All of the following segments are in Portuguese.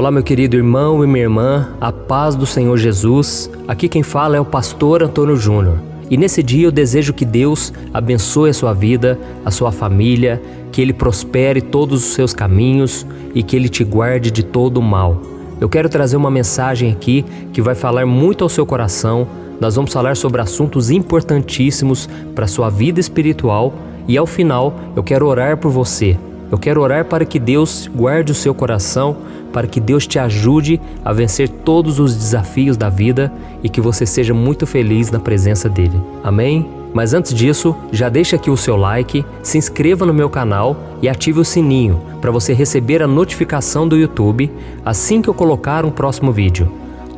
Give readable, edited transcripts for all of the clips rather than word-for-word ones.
Olá, meu querido irmão e minha irmã, a paz do Senhor Jesus. Aqui quem fala é o pastor Antônio Júnior. E nesse dia eu desejo que Deus abençoe a sua vida, a sua família, que Ele prospere todos os seus caminhos e que Ele te guarde de todo o mal. Eu quero trazer uma mensagem aqui que vai falar muito ao seu coração. Nós vamos falar sobre assuntos importantíssimos para a sua vida espiritual e ao final eu quero orar por você. Eu quero orar para que Deus guarde o seu coração, para que Deus te ajude a vencer todos os desafios da vida e que você seja muito feliz na presença dEle. Amém? Mas antes disso, já deixa aqui o seu like, se inscreva no meu canal e ative o sininho para você receber a notificação do YouTube assim que eu colocar um próximo vídeo.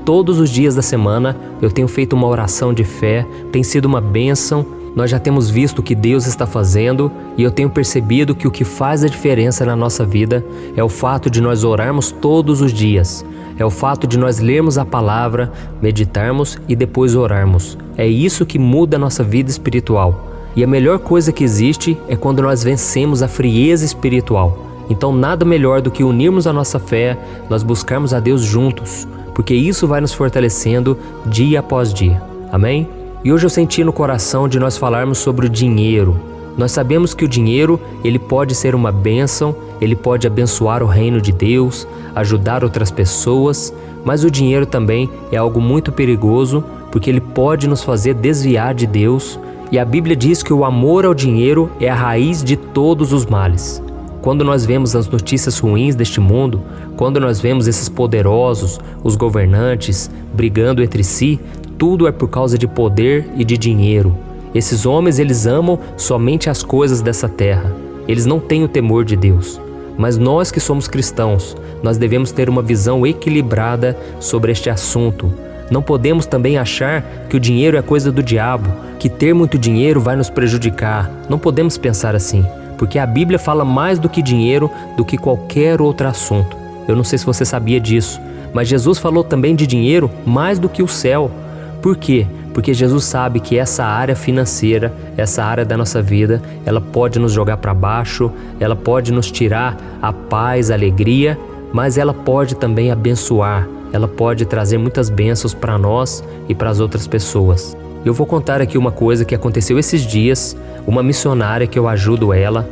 Todos os dias da semana eu tenho feito uma oração de fé, tem sido uma bênção. Nós já temos visto o que Deus está fazendo e eu tenho percebido que o que faz a diferença na nossa vida é o fato de nós orarmos todos os dias. É o fato de nós lermos a palavra, meditarmos e depois orarmos. É isso que muda a nossa vida espiritual. E a melhor coisa que existe é quando nós vencemos a frieza espiritual. Então nada melhor do que unirmos a nossa fé, nós buscarmos a Deus juntos, porque isso vai nos fortalecendo dia após dia. Amém? E hoje eu senti no coração de nós falarmos sobre o dinheiro. Nós sabemos que o dinheiro, ele pode ser uma bênção, ele pode abençoar o reino de Deus, ajudar outras pessoas, mas o dinheiro também é algo muito perigoso, porque ele pode nos fazer desviar de Deus, e a Bíblia diz que o amor ao dinheiro é a raiz de todos os males. Quando nós vemos as notícias ruins deste mundo, quando nós vemos esses poderosos, os governantes, brigando entre si, tudo é por causa de poder e de dinheiro. Esses homens, eles amam somente as coisas dessa terra. Eles não têm o temor de Deus. Mas nós que somos cristãos, nós devemos ter uma visão equilibrada sobre este assunto. Não podemos também achar que o dinheiro é coisa do diabo, que ter muito dinheiro vai nos prejudicar. Não podemos pensar assim, porque a Bíblia fala mais do que dinheiro, do que qualquer outro assunto. Eu não sei se você sabia disso, mas Jesus falou também de dinheiro mais do que o céu. Por quê? Porque Jesus sabe que essa área financeira, essa área da nossa vida, ela pode nos jogar para baixo, ela pode nos tirar a paz, a alegria, mas ela pode também abençoar, ela pode trazer muitas bênçãos para nós e para as outras pessoas. Eu vou contar aqui uma coisa que aconteceu esses dias. Uma missionária que eu ajudo ela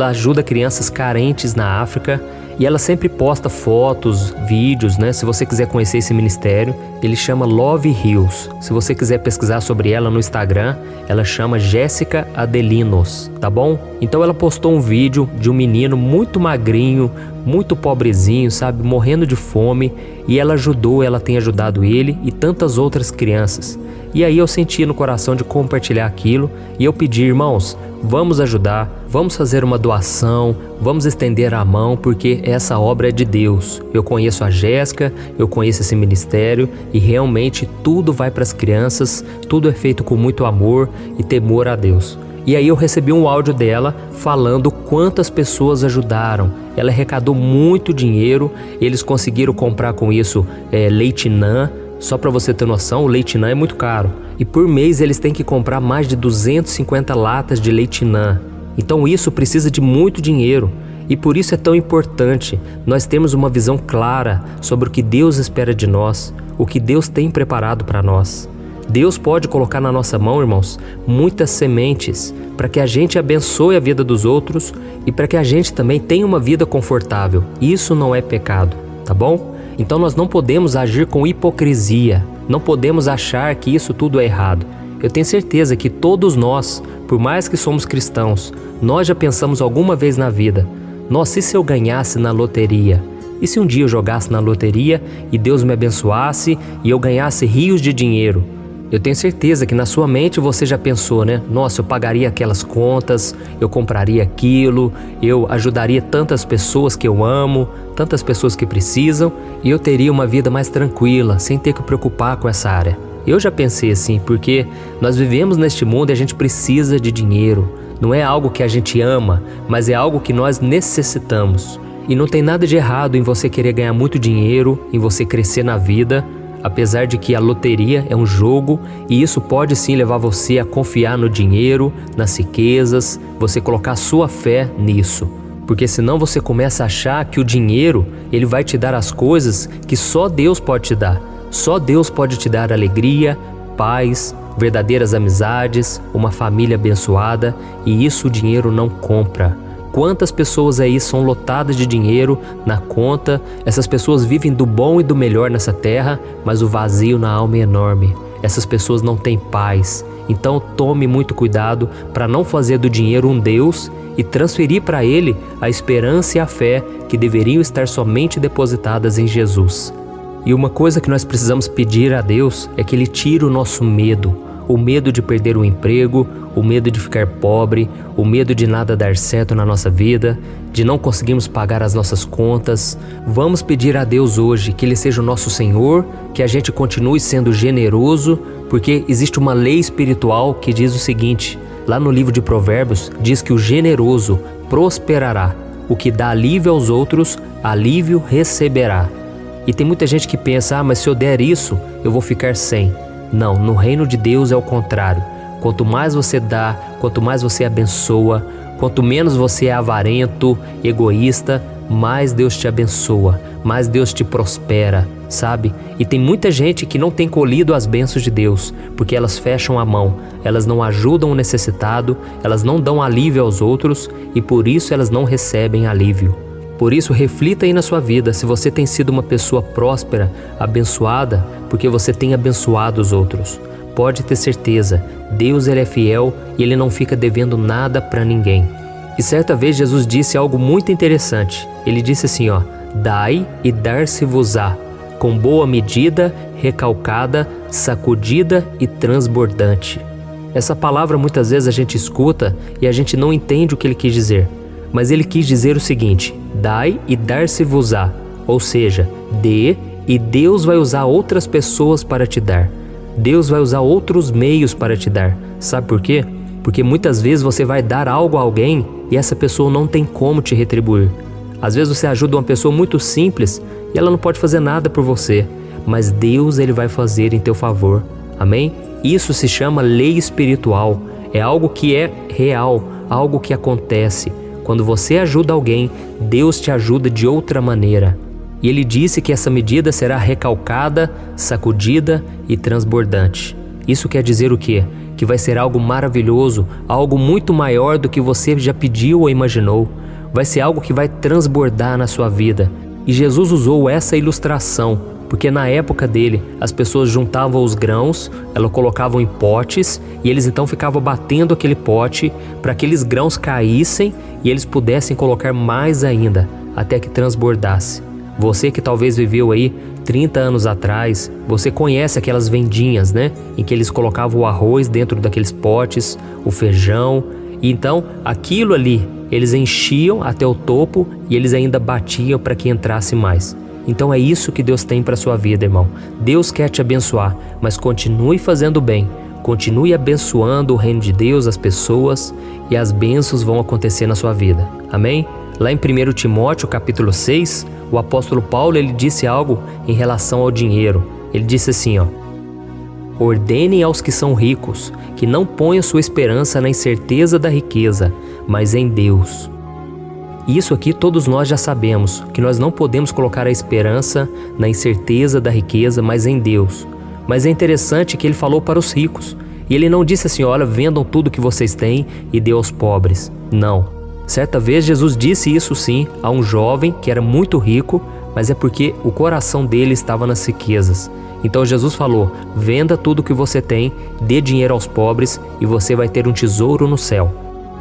ajuda crianças carentes na África e ela sempre posta fotos, vídeos, né? Se você quiser conhecer esse ministério, ele chama Love Hills. Se você quiser pesquisar sobre ela no Instagram, ela chama Jéssica Adelinos, tá bom? Então ela postou um vídeo de um menino muito magrinho, muito pobrezinho, sabe? Morrendo de fome, e ela tem ajudado ele e tantas outras crianças. E aí eu senti no coração de compartilhar aquilo e eu pedi, irmãos, vamos ajudar, vamos fazer uma doação, vamos estender a mão, porque essa obra é de Deus. Eu conheço a Jéssica, eu conheço esse ministério e realmente tudo vai para as crianças, tudo é feito com muito amor e temor a Deus. E aí eu recebi um áudio dela falando quantas pessoas ajudaram. Ela arrecadou muito dinheiro, eles conseguiram comprar com isso leite NAN. Só para você ter noção, o leite NAN é muito caro. E por mês eles têm que comprar mais de 250 latas de leite NAN. Então isso precisa de muito dinheiro. E por isso é tão importante nós termos uma visão clara sobre o que Deus espera de nós, o que Deus tem preparado para nós. Deus pode colocar na nossa mão, irmãos, muitas sementes para que a gente abençoe a vida dos outros e para que a gente também tenha uma vida confortável. Isso não é pecado, tá bom? Então nós não podemos agir com hipocrisia, não podemos achar que isso tudo é errado. Eu tenho certeza que todos nós, por mais que somos cristãos, nós já pensamos alguma vez na vida: nossa, e se eu ganhasse na loteria? E se um dia eu jogasse na loteria e Deus me abençoasse e eu ganhasse rios de dinheiro? Eu tenho certeza que na sua mente você já pensou, né? Nossa, eu pagaria aquelas contas, eu compraria aquilo, eu ajudaria tantas pessoas que eu amo, tantas pessoas que precisam, e eu teria uma vida mais tranquila, sem ter que preocupar com essa área. Eu já pensei assim, porque nós vivemos neste mundo e a gente precisa de dinheiro. Não é algo que a gente ama, mas é algo que nós necessitamos. E não tem nada de errado em você querer ganhar muito dinheiro, em você crescer na vida, apesar de que a loteria é um jogo e isso pode sim levar você a confiar no dinheiro, nas riquezas, você colocar sua fé nisso. Porque senão você começa a achar que o dinheiro, ele vai te dar as coisas que só Deus pode te dar. Só Deus pode te dar alegria, paz, verdadeiras amizades, uma família abençoada, e isso o dinheiro não compra. Quantas pessoas aí são lotadas de dinheiro na conta, essas pessoas vivem do bom e do melhor nessa terra, mas o vazio na alma é enorme. Essas pessoas não têm paz. Então tome muito cuidado para não fazer do dinheiro um Deus e transferir para ele a esperança e a fé que deveriam estar somente depositadas em Jesus. E uma coisa que nós precisamos pedir a Deus é que Ele tire o nosso medo. O medo de perder o emprego, o medo de ficar pobre, o medo de nada dar certo na nossa vida, de não conseguirmos pagar as nossas contas. Vamos pedir a Deus hoje que Ele seja o nosso Senhor, que a gente continue sendo generoso, porque existe uma lei espiritual que diz o seguinte, lá no livro de Provérbios, diz que o generoso prosperará, o que dá alívio aos outros, alívio receberá. E tem muita gente que pensa, mas se eu der isso, eu vou ficar sem. Não, no reino de Deus é o contrário. Quanto mais você dá, quanto mais você abençoa, quanto menos você é avarento, egoísta, mais Deus te abençoa, mais Deus te prospera, sabe? E tem muita gente que não tem colhido as bênçãos de Deus, porque elas fecham a mão, elas não ajudam o necessitado, elas não dão alívio aos outros e por isso elas não recebem alívio. Por isso, reflita aí na sua vida se você tem sido uma pessoa próspera, abençoada, porque você tem abençoado os outros. Pode ter certeza, Deus ele é fiel e Ele não fica devendo nada para ninguém. E certa vez Jesus disse algo muito interessante. Ele disse assim, dai e dar-se-vos-á, com boa medida, recalcada, sacudida e transbordante. Essa palavra muitas vezes a gente escuta e a gente não entende o que Ele quis dizer. Mas Ele quis dizer o seguinte, dai e dar-se-vos-á, ou seja, dê e Deus vai usar outras pessoas para te dar. Deus vai usar outros meios para te dar. Sabe por quê? Porque muitas vezes você vai dar algo a alguém e essa pessoa não tem como te retribuir. Às vezes você ajuda uma pessoa muito simples e ela não pode fazer nada por você, mas Deus ele vai fazer em teu favor. Amém? Isso se chama lei espiritual. É algo que é real, algo que acontece. Quando você ajuda alguém, Deus te ajuda de outra maneira. E Ele disse que essa medida será recalcada, sacudida e transbordante. Isso quer dizer o quê? Que vai ser algo maravilhoso, algo muito maior do que você já pediu ou imaginou. Vai ser algo que vai transbordar na sua vida. E Jesus usou essa ilustração, porque na época dele, as pessoas juntavam os grãos, elas colocavam em potes e eles então ficavam batendo aquele pote para que aqueles grãos caíssem e eles pudessem colocar mais ainda, até que transbordasse. Você que talvez viveu aí 30 anos atrás, você conhece aquelas vendinhas, né? Em que eles colocavam o arroz dentro daqueles potes, o feijão, e então aquilo ali, eles enchiam até o topo e eles ainda batiam para que entrasse mais. Então é isso que Deus tem para a sua vida, irmão. Deus quer te abençoar, mas continue fazendo bem. Continue abençoando o reino de Deus, as pessoas, e as bênçãos vão acontecer na sua vida. Amém? Lá em 1 Timóteo, capítulo 6, o apóstolo Paulo ele disse algo em relação ao dinheiro. Ele disse assim, ordenem aos que são ricos, que não ponham sua esperança na incerteza da riqueza, mas em Deus. Isso aqui todos nós já sabemos, que nós não podemos colocar a esperança na incerteza da riqueza, mas em Deus. Mas é interessante que ele falou para os ricos. E ele não disse assim, olha, vendam tudo que vocês têm e dê aos pobres. Não. Certa vez Jesus disse isso sim a um jovem que era muito rico, mas é porque o coração dele estava nas riquezas. Então Jesus falou, venda tudo que você tem, dê dinheiro aos pobres e você vai ter um tesouro no céu.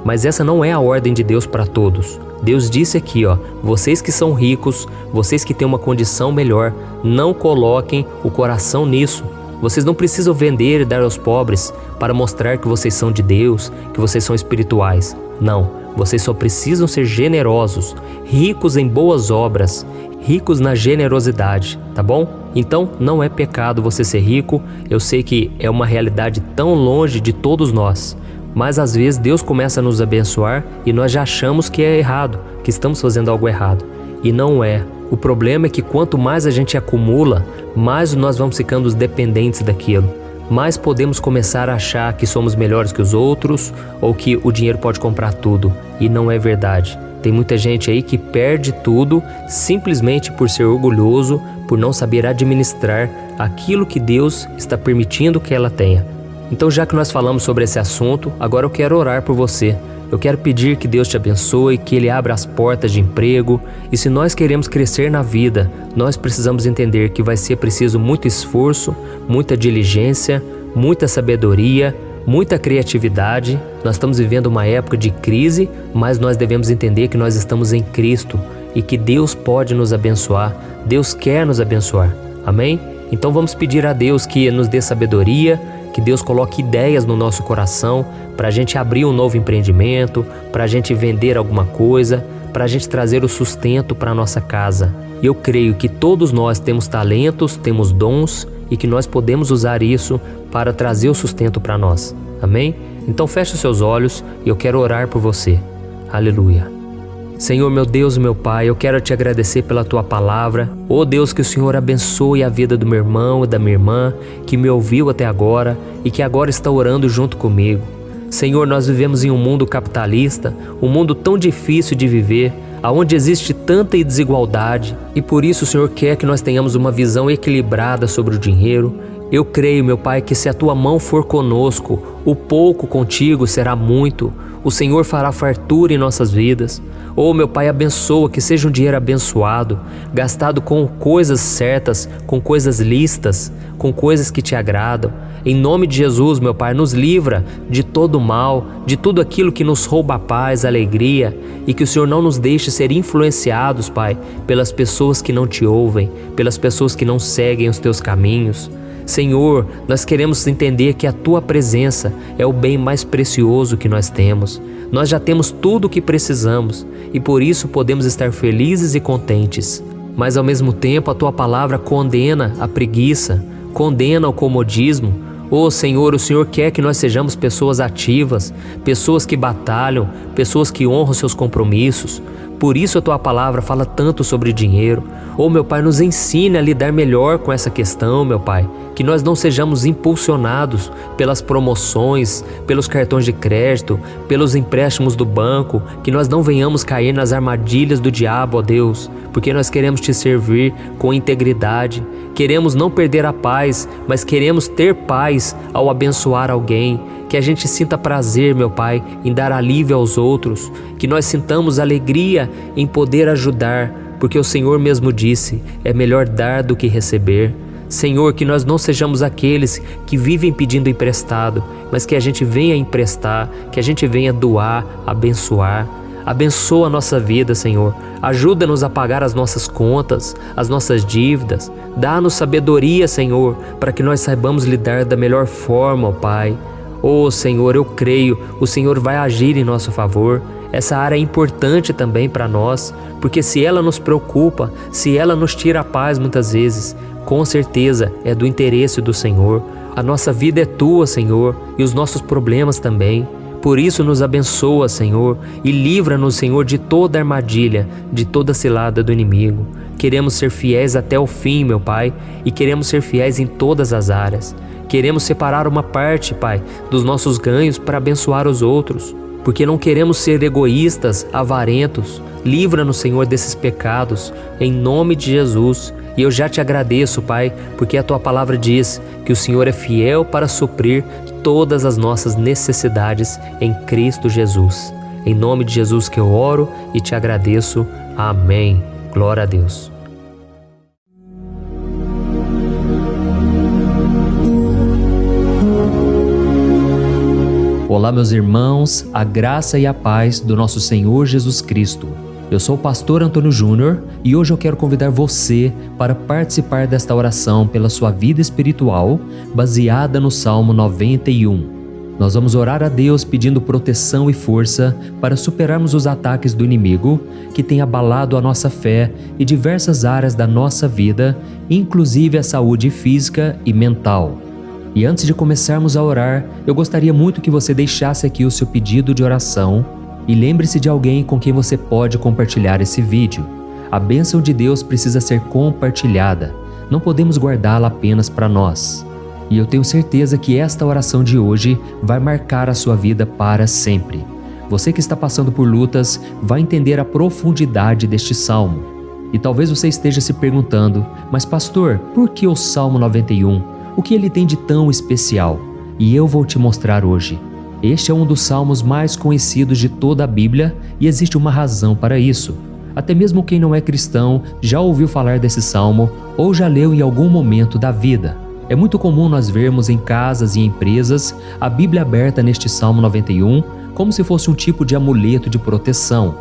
Mas essa não é a ordem de Deus para todos. Deus disse aqui, vocês que são ricos, vocês que têm uma condição melhor, não coloquem o coração nisso. Vocês não precisam vender e dar aos pobres para mostrar que vocês são de Deus, que vocês são espirituais. Não, vocês só precisam ser generosos, ricos em boas obras, ricos na generosidade, tá bom? Então não é pecado você ser rico, eu sei que é uma realidade tão longe de todos nós. Mas às vezes Deus começa a nos abençoar e nós já achamos que é errado, que estamos fazendo algo errado. E não é. O problema é que quanto mais a gente acumula, mais nós vamos ficando dependentes daquilo. Mais podemos começar a achar que somos melhores que os outros ou que o dinheiro pode comprar tudo. E não é verdade. Tem muita gente aí que perde tudo simplesmente por ser orgulhoso, por não saber administrar aquilo que Deus está permitindo que ela tenha. Então, já que nós falamos sobre esse assunto, agora eu quero orar por você. Eu quero pedir que Deus te abençoe, que Ele abra as portas de emprego. E se nós queremos crescer na vida, nós precisamos entender que vai ser preciso muito esforço, muita diligência, muita sabedoria, muita criatividade. Nós estamos vivendo uma época de crise, mas nós devemos entender que nós estamos em Cristo e que Deus pode nos abençoar. Deus quer nos abençoar. Amém? Então vamos pedir a Deus que nos dê sabedoria, que Deus coloque ideias no nosso coração para a gente abrir um novo empreendimento, para a gente vender alguma coisa, para a gente trazer o sustento para a nossa casa. E eu creio que todos nós temos talentos, temos dons e que nós podemos usar isso para trazer o sustento para nós. Amém? Então feche os seus olhos e eu quero orar por você. Aleluia. Senhor, meu Deus e meu Pai, eu quero te agradecer pela Tua palavra. Oh Deus, que o Senhor abençoe a vida do meu irmão e da minha irmã que me ouviu até agora e que agora está orando junto comigo. Senhor, nós vivemos em um mundo capitalista, um mundo tão difícil de viver, onde existe tanta desigualdade, e por isso o Senhor quer que nós tenhamos uma visão equilibrada sobre o dinheiro. Eu creio, meu Pai, que se a Tua mão for conosco, o pouco contigo será muito. O Senhor fará fartura em nossas vidas. Oh, meu Pai, abençoa, que seja um dinheiro abençoado, gastado com coisas certas, com coisas lícitas, com coisas que te agradam. Em nome de Jesus, meu Pai, nos livra de todo o mal, de tudo aquilo que nos rouba a paz, a alegria, e que o Senhor não nos deixe ser influenciados, Pai, pelas pessoas que não te ouvem, pelas pessoas que não seguem os teus caminhos. Senhor, nós queremos entender que a Tua presença é o bem mais precioso que nós temos. Nós já temos tudo o que precisamos e por isso podemos estar felizes e contentes. Mas ao mesmo tempo a Tua palavra condena a preguiça, condena o comodismo. Oh Senhor, o Senhor quer que nós sejamos pessoas ativas, pessoas que batalham, pessoas que honram seus compromissos. Por isso a Tua palavra fala tanto sobre dinheiro. Oh meu Pai, nos ensine a lidar melhor com essa questão, meu Pai. Que nós não sejamos impulsionados pelas promoções, pelos cartões de crédito, pelos empréstimos do banco. Que nós não venhamos cair nas armadilhas do diabo, ó Deus. Porque nós queremos Te servir com integridade. Queremos não perder a paz, mas queremos ter paz ao abençoar alguém. Que a gente sinta prazer, meu Pai, em dar alívio aos outros. Que nós sintamos alegria em poder ajudar, porque o Senhor mesmo disse, é melhor dar do que receber. Senhor, que nós não sejamos aqueles que vivem pedindo emprestado, mas que a gente venha emprestar, que a gente venha doar, abençoar. Abençoa a nossa vida, Senhor. Ajuda-nos a pagar as nossas contas, as nossas dívidas. Dá-nos sabedoria, Senhor, para que nós saibamos lidar da melhor forma, ó Pai. Oh Senhor, eu creio, o Senhor vai agir em nosso favor. Essa área é importante também para nós, porque se ela nos preocupa, se ela nos tira a paz muitas vezes, com certeza é do interesse do Senhor. A nossa vida é Tua, Senhor, e os nossos problemas também. Por isso nos abençoa, Senhor, e livra-nos, Senhor, de toda armadilha, de toda cilada do inimigo. Queremos ser fiéis até o fim, meu Pai, e queremos ser fiéis em todas as áreas. Queremos separar uma parte, Pai, dos nossos ganhos para abençoar os outros, porque não queremos ser egoístas, avarentos. Livra-nos, Senhor, desses pecados, em nome de Jesus. E eu já Te agradeço, Pai, porque a Tua palavra diz que o Senhor é fiel para suprir todas as nossas necessidades em Cristo Jesus. Em nome de Jesus que eu oro e Te agradeço. Amém. Glória a Deus. Olá, meus irmãos, a graça e a paz do nosso Senhor Jesus Cristo. Eu sou o pastor Antônio Júnior e hoje eu quero convidar você para participar desta oração pela sua vida espiritual, baseada no Salmo 91. Nós vamos orar a Deus pedindo proteção e força para superarmos os ataques do inimigo que tem abalado a nossa fé e diversas áreas da nossa vida, inclusive a saúde física e mental. E antes de começarmos a orar, eu gostaria muito que você deixasse aqui o seu pedido de oração e lembre-se de alguém com quem você pode compartilhar esse vídeo. A bênção de Deus precisa ser compartilhada, não podemos guardá-la apenas para nós. E eu tenho certeza que esta oração de hoje vai marcar a sua vida para sempre. Você que está passando por lutas vai entender a profundidade deste salmo. E talvez você esteja se perguntando, mas pastor, por que o Salmo 91? O que ele tem de tão especial? E eu vou te mostrar hoje. Este é um dos salmos mais conhecidos de toda a Bíblia e existe uma razão para isso. Até mesmo quem não é cristão já ouviu falar desse salmo ou já leu em algum momento da vida. É muito comum nós vermos em casas e empresas a Bíblia aberta neste Salmo 91 como se fosse um tipo de amuleto de proteção.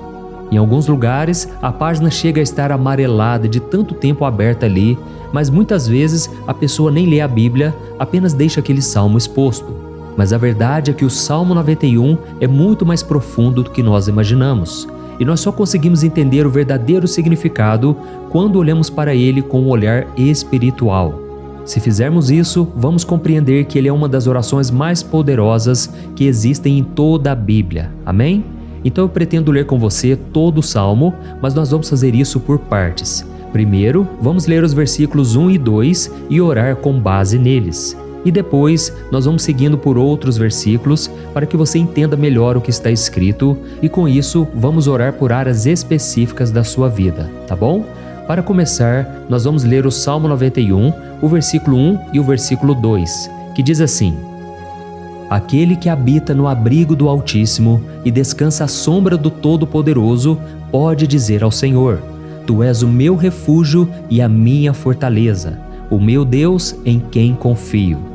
Em alguns lugares, a página chega a estar amarelada de tanto tempo aberta ali, mas muitas vezes a pessoa nem lê a Bíblia, apenas deixa aquele salmo exposto. Mas a verdade é que o Salmo 91 é muito mais profundo do que nós imaginamos. E nós só conseguimos entender o verdadeiro significado quando olhamos para ele com um olhar espiritual. Se fizermos isso, vamos compreender que ele é uma das orações mais poderosas que existem em toda a Bíblia. Amém? Então eu pretendo ler com você todo o Salmo, mas nós vamos fazer isso por partes. Primeiro, vamos ler os versículos 1 e 2 e orar com base neles. E depois, nós vamos seguindo por outros versículos para que você entenda melhor o que está escrito e com isso, vamos orar por áreas específicas da sua vida, tá bom? Para começar, nós vamos ler o Salmo 91, o versículo 1 e o versículo 2, que diz assim: Aquele que habita no abrigo do Altíssimo e descansa à sombra do Todo-Poderoso pode dizer ao Senhor: Tu és o meu refúgio e a minha fortaleza, o meu Deus em quem confio.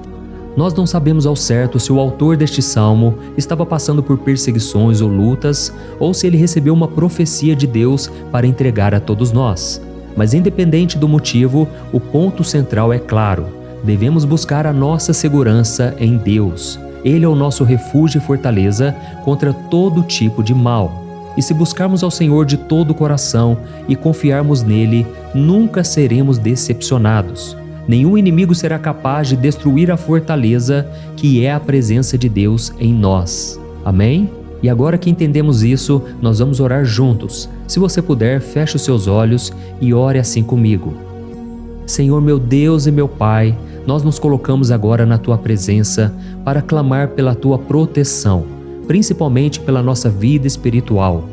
Nós não sabemos ao certo se o autor deste salmo estava passando por perseguições ou lutas, ou se ele recebeu uma profecia de Deus para entregar a todos nós. Mas independente do motivo, o ponto central é claro: devemos buscar a nossa segurança em Deus. Ele é o nosso refúgio e fortaleza contra todo tipo de mal. E se buscarmos ao Senhor de todo o coração e confiarmos nele, nunca seremos decepcionados. Nenhum inimigo será capaz de destruir a fortaleza que é a presença de Deus em nós. Amém? E agora que entendemos isso, nós vamos orar juntos. Se você puder, feche os seus olhos e ore assim comigo. Senhor meu Deus e meu Pai, nós nos colocamos agora na Tua presença para clamar pela Tua proteção, principalmente pela nossa vida espiritual.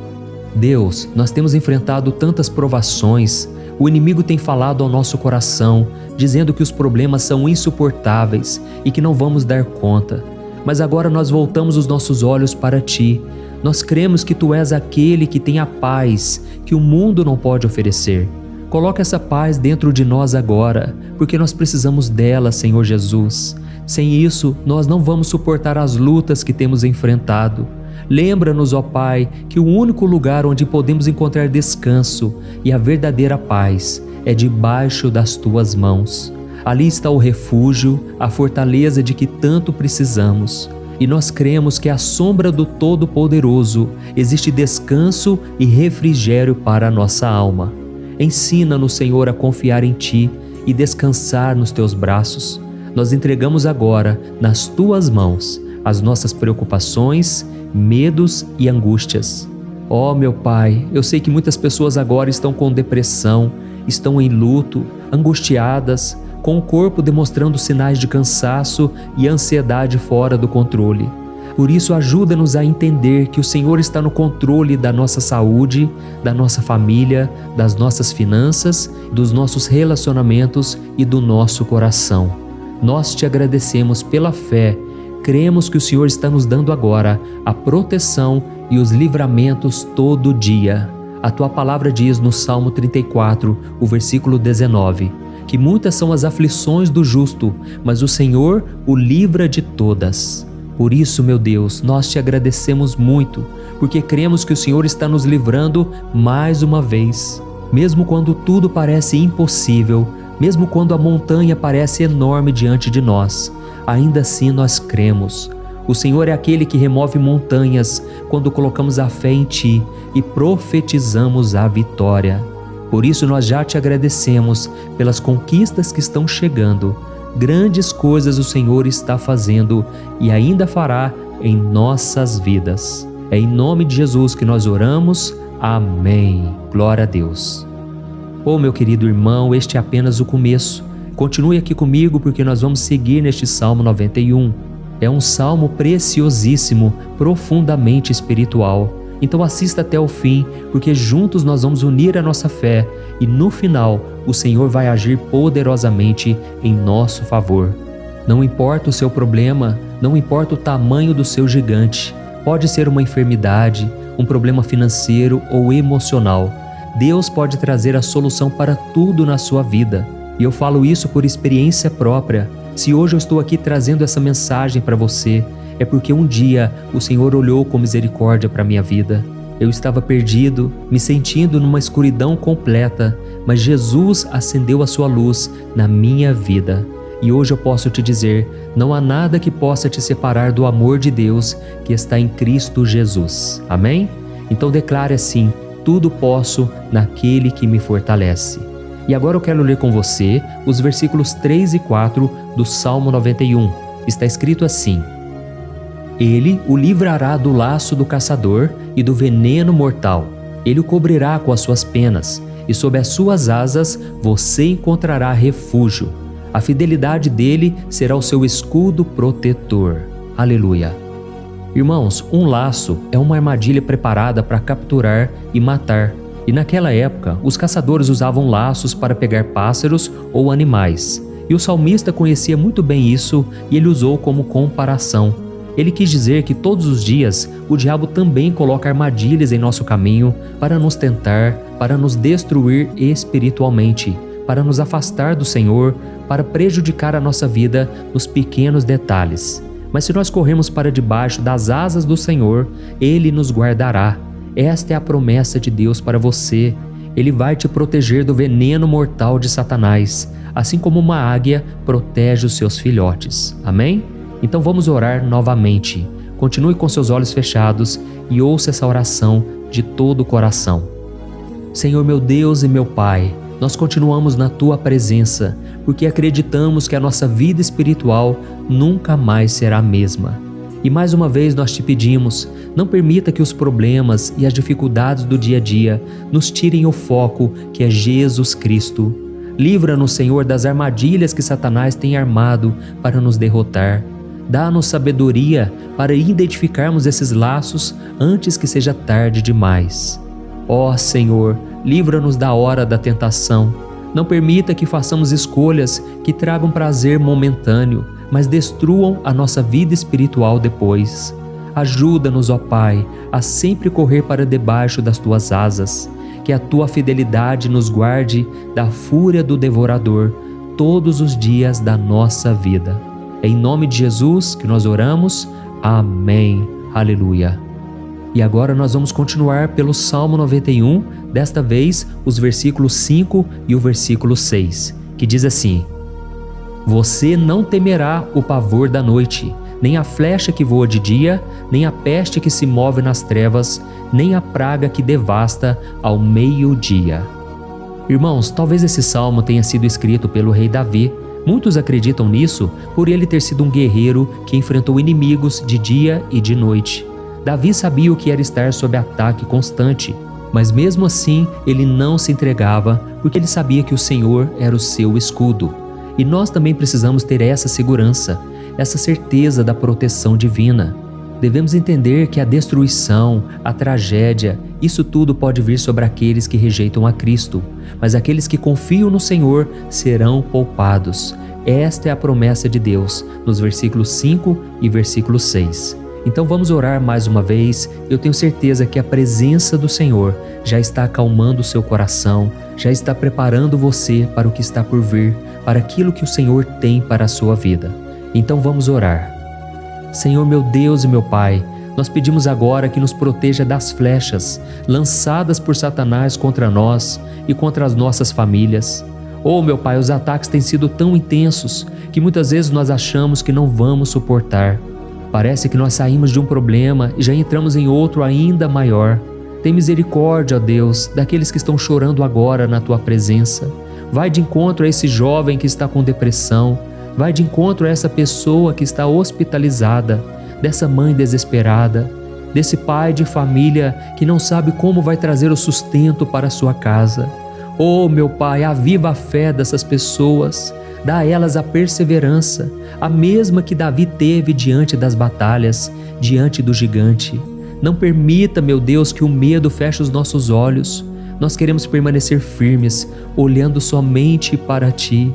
Deus, nós temos enfrentado tantas provações, o inimigo tem falado ao nosso coração, dizendo que os problemas são insuportáveis e que não vamos dar conta. Mas agora nós voltamos os nossos olhos para Ti. Nós cremos que Tu és aquele que tem a paz que o mundo não pode oferecer. Coloca essa paz dentro de nós agora, porque nós precisamos dela, Senhor Jesus. Sem isso, nós não vamos suportar as lutas que temos enfrentado. Lembra-nos, ó Pai, que o único lugar onde podemos encontrar descanso e a verdadeira paz é debaixo das Tuas mãos. Ali está o refúgio, a fortaleza de que tanto precisamos. E nós cremos que à sombra do Todo-Poderoso existe descanso e refrigério para a nossa alma. Ensina-nos, Senhor, a confiar em Ti e descansar nos Teus braços. Nós entregamos agora, nas Tuas mãos, as nossas preocupações, medos e angústias. Ó meu Pai, eu sei que muitas pessoas agora estão com depressão, estão em luto, angustiadas, com o corpo demonstrando sinais de cansaço e ansiedade fora do controle. Por isso, ajuda-nos a entender que o Senhor está no controle da nossa saúde, da nossa família, das nossas finanças, dos nossos relacionamentos e do nosso coração. Nós Te agradecemos pela fé. Cremos que o Senhor está nos dando agora a proteção e os livramentos todo dia. A Tua palavra diz no Salmo 34, o versículo 19, que muitas são as aflições do justo, mas o Senhor o livra de todas. Por isso, meu Deus, nós Te agradecemos muito, porque cremos que o Senhor está nos livrando mais uma vez. Mesmo quando tudo parece impossível, mesmo quando a montanha parece enorme diante de nós, ainda assim nós cremos. O Senhor é aquele que remove montanhas quando colocamos a fé em Ti e profetizamos a vitória. Por isso nós já Te agradecemos pelas conquistas que estão chegando. Grandes coisas o Senhor está fazendo e ainda fará em nossas vidas. É em nome de Jesus que nós oramos. Amém. Glória a Deus. Oh, meu querido irmão, este é apenas o começo. Continue aqui comigo porque nós vamos seguir neste Salmo 91. É um salmo preciosíssimo, profundamente espiritual. Então assista até o fim, porque juntos nós vamos unir a nossa fé e no final o Senhor vai agir poderosamente em nosso favor. Não importa o seu problema, não importa o tamanho do seu gigante, pode ser uma enfermidade, um problema financeiro ou emocional. Deus pode trazer a solução para tudo na sua vida. E eu falo isso por experiência própria. Se hoje eu estou aqui trazendo essa mensagem para você, é porque um dia o Senhor olhou com misericórdia para a minha vida. Eu estava perdido, me sentindo numa escuridão completa, mas Jesus acendeu a sua luz na minha vida. E hoje eu posso te dizer, não há nada que possa te separar do amor de Deus que está em Cristo Jesus. Amém? Então declare assim: tudo posso naquele que me fortalece. E agora eu quero ler com você os versículos 3 e 4 do Salmo 91. Está escrito assim: Ele o livrará do laço do caçador e do veneno mortal. Ele o cobrirá com as suas penas, e sob as suas asas você encontrará refúgio. A fidelidade dele será o seu escudo protetor. Aleluia! Irmãos, um laço é uma armadilha preparada para capturar e matar. E naquela época, os caçadores usavam laços para pegar pássaros ou animais. E o salmista conhecia muito bem isso e ele usou como comparação. Ele quis dizer que todos os dias o diabo também coloca armadilhas em nosso caminho para nos tentar, para nos destruir espiritualmente, para nos afastar do Senhor, para prejudicar a nossa vida nos pequenos detalhes. Mas se nós corremos para debaixo das asas do Senhor, Ele nos guardará. Esta é a promessa de Deus para você. Ele vai te proteger do veneno mortal de Satanás, assim como uma águia protege os seus filhotes. Amém? Então vamos orar novamente. Continue com seus olhos fechados e ouça essa oração de todo o coração. Senhor meu Deus e meu Pai, nós continuamos na Tua presença, porque acreditamos que a nossa vida espiritual nunca mais será a mesma. E mais uma vez nós te pedimos, não permita que os problemas e as dificuldades do dia a dia nos tirem o foco que é Jesus Cristo. Livra-nos, Senhor, das armadilhas que Satanás tem armado para nos derrotar. Dá-nos sabedoria para identificarmos esses laços antes que seja tarde demais. Ó Senhor, livra-nos da hora da tentação. Não permita que façamos escolhas que tragam prazer momentâneo, mas destruam a nossa vida espiritual depois. Ajuda-nos, ó Pai, a sempre correr para debaixo das Tuas asas. Que a Tua fidelidade nos guarde da fúria do devorador todos os dias da nossa vida. É em nome de Jesus que nós oramos. Amém. Aleluia. E agora nós vamos continuar pelo Salmo 91, desta vez os versículos 5 e o versículo 6, que diz assim: Você não temerá o pavor da noite, nem a flecha que voa de dia, nem a peste que se move nas trevas, nem a praga que devasta ao meio-dia. Irmãos, talvez esse salmo tenha sido escrito pelo rei Davi. Muitos acreditam nisso por ele ter sido um guerreiro que enfrentou inimigos de dia e de noite. Davi sabia o que era estar sob ataque constante, mas mesmo assim ele não se entregava, porque ele sabia que o Senhor era o seu escudo. E nós também precisamos ter essa segurança, essa certeza da proteção divina. Devemos entender que a destruição, a tragédia, isso tudo pode vir sobre aqueles que rejeitam a Cristo, mas aqueles que confiam no Senhor serão poupados. Esta é a promessa de Deus, nos versículos 5 e versículo 6. Então vamos orar mais uma vez. Eu tenho certeza que a presença do Senhor já está acalmando o seu coração, já está preparando você para o que está por vir, para aquilo que o Senhor tem para a sua vida. Então vamos orar. Senhor meu Deus e meu Pai, nós pedimos agora que nos proteja das flechas lançadas por Satanás contra nós e contra as nossas famílias. Oh meu Pai, os ataques têm sido tão intensos que muitas vezes nós achamos que não vamos suportar. Parece que nós saímos de um problema e já entramos em outro ainda maior. Tem misericórdia, ó Deus, daqueles que estão chorando agora na Tua presença. Vai de encontro a esse jovem que está com depressão. Vai de encontro a essa pessoa que está hospitalizada, dessa mãe desesperada, desse pai de família que não sabe como vai trazer o sustento para a sua casa. Oh, meu Pai, aviva a fé dessas pessoas. Dá a elas a perseverança, a mesma que Davi teve diante das batalhas, diante do gigante. Não permita, meu Deus, que o medo feche os nossos olhos. Nós queremos permanecer firmes, olhando somente para Ti.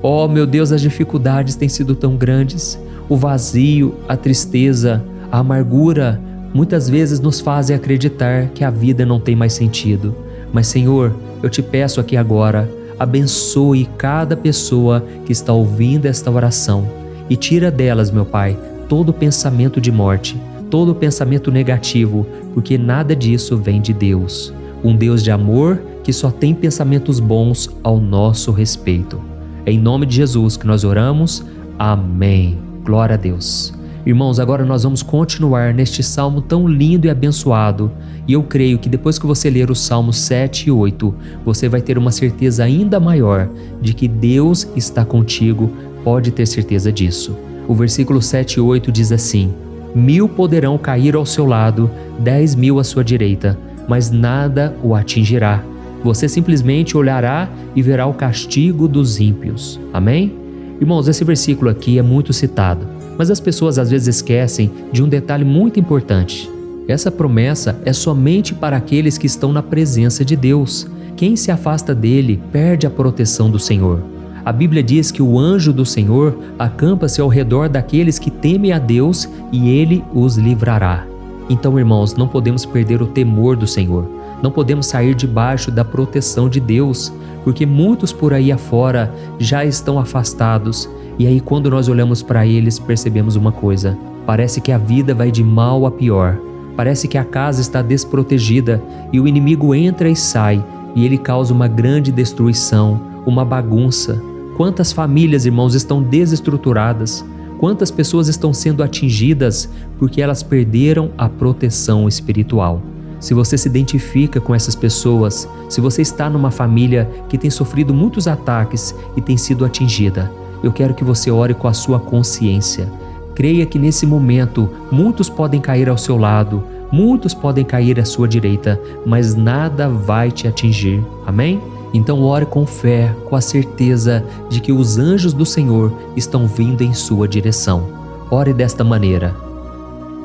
Oh, meu Deus, as dificuldades têm sido tão grandes. O vazio, a tristeza, a amargura, muitas vezes nos fazem acreditar que a vida não tem mais sentido. Mas, Senhor, eu te peço aqui agora, abençoe cada pessoa que está ouvindo esta oração e tira delas, meu Pai, todo pensamento de morte, todo pensamento negativo, porque nada disso vem de Deus. Um Deus de amor que só tem pensamentos bons ao nosso respeito. É em nome de Jesus que nós oramos. Amém. Glória a Deus. Irmãos, agora nós vamos continuar neste salmo tão lindo e abençoado. E eu creio que depois que você ler os salmos 7 e 8, você vai ter uma certeza ainda maior de que Deus está contigo. Pode ter certeza disso. O versículo 7 e 8 diz assim: 1000 poderão cair ao seu lado, 10.000 à sua direita, mas nada o atingirá. Você simplesmente olhará e verá o castigo dos ímpios. Amém? Irmãos, esse versículo aqui é muito citado, mas as pessoas às vezes esquecem de um detalhe muito importante. Essa promessa é somente para aqueles que estão na presença de Deus. Quem se afasta dele perde a proteção do Senhor. A Bíblia diz que o anjo do Senhor acampa-se ao redor daqueles que temem a Deus e ele os livrará. Então, irmãos, não podemos perder o temor do Senhor. Não podemos sair debaixo da proteção de Deus, porque muitos por aí afora já estão afastados. E aí, quando nós olhamos para eles, percebemos uma coisa: parece que a vida vai de mal a pior. Parece que a casa está desprotegida e o inimigo entra e sai e ele causa uma grande destruição, uma bagunça. Quantas famílias, irmãos, estão desestruturadas? Quantas pessoas estão sendo atingidas porque elas perderam a proteção espiritual? Se você se identifica com essas pessoas, se você está numa família que tem sofrido muitos ataques e tem sido atingida, eu quero que você ore com a sua consciência. Creia que nesse momento muitos podem cair ao seu lado, muitos podem cair à sua direita, mas nada vai te atingir. Amém? Então ore com fé, com a certeza de que os anjos do Senhor estão vindo em sua direção. Ore desta maneira: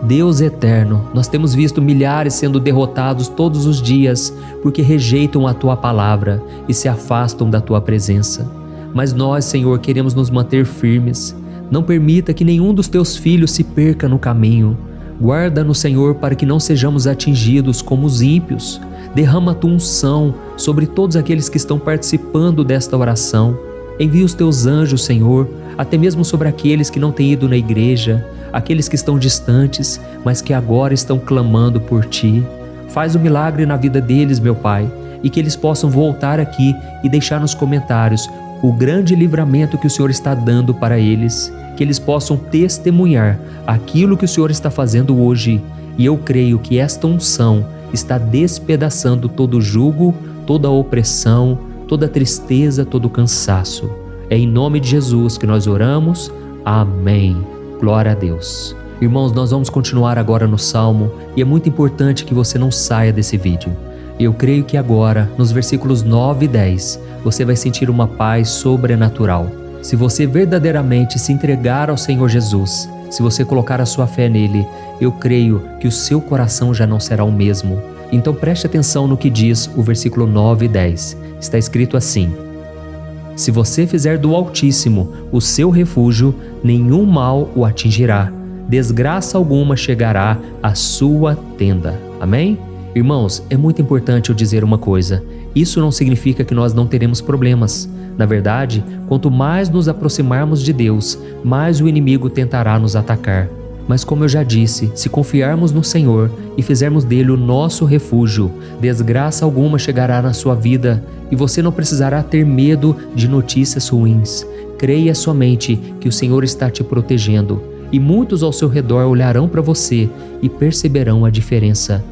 Deus eterno, nós temos visto milhares sendo derrotados todos os dias porque rejeitam a Tua palavra e se afastam da Tua presença. Mas nós, Senhor, queremos nos manter firmes. Não permita que nenhum dos Teus filhos se perca no caminho. Guarda-nos, Senhor, para que não sejamos atingidos como os ímpios. Derrama a Tua unção sobre todos aqueles que estão participando desta oração. Envia os Teus anjos, Senhor, até mesmo sobre aqueles que não têm ido na igreja, aqueles que estão distantes, mas que agora estão clamando por Ti. Faz um milagre na vida deles, meu Pai, e que eles possam voltar aqui e deixar nos comentários o grande livramento que o Senhor está dando para eles, que eles possam testemunhar aquilo que o Senhor está fazendo hoje. E eu creio que esta unção está despedaçando todo o jugo, toda a opressão, toda a tristeza, todo o cansaço. É em nome de Jesus que nós oramos. Amém. Glória a Deus. Irmãos, nós vamos continuar agora no Salmo e é muito importante que você não saia desse vídeo. Eu creio que agora, nos versículos 9 e 10, você vai sentir uma paz sobrenatural. Se você verdadeiramente se entregar ao Senhor Jesus, se você colocar a sua fé nele, eu creio que o seu coração já não será o mesmo. Então preste atenção no que diz o versículo 9 e 10. Está escrito assim: Se você fizer do Altíssimo o seu refúgio, nenhum mal o atingirá. Desgraça alguma chegará à sua tenda. Amém? Irmãos, é muito importante eu dizer uma coisa. Isso não significa que nós não teremos problemas. Na verdade, quanto mais nos aproximarmos de Deus, mais o inimigo tentará nos atacar. Mas como eu já disse, se confiarmos no Senhor e fizermos dele o nosso refúgio, desgraça alguma chegará na sua vida e você não precisará ter medo de notícias ruins. Creia somente que o Senhor está te protegendo e muitos ao seu redor olharão para você e perceberão a diferença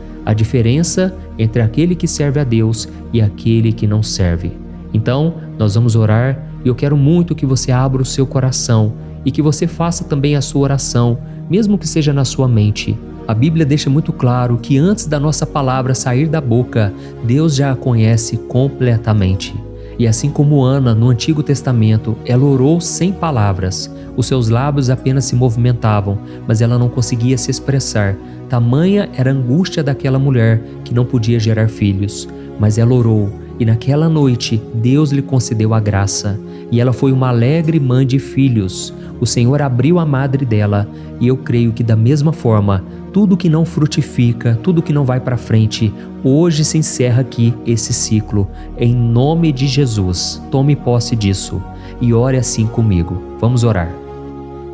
entre aquele que serve a Deus e aquele que não serve. Então, nós vamos orar e eu quero muito que você abra o seu coração e que você faça também a sua oração, mesmo que seja na sua mente. A Bíblia deixa muito claro que antes da nossa palavra sair da boca, Deus já a conhece completamente. E assim como Ana, no Antigo Testamento, ela orou sem palavras. Os seus lábios apenas se movimentavam, mas ela não conseguia se expressar. Tamanha era a angústia daquela mulher que não podia gerar filhos. Mas ela orou, e naquela noite Deus lhe concedeu a graça. E ela foi uma alegre mãe de filhos. O Senhor abriu a madre dela, e eu creio que da mesma forma, tudo que não frutifica, tudo que não vai para frente, hoje se encerra aqui esse ciclo. Em nome de Jesus, tome posse disso e ore assim comigo. Vamos orar.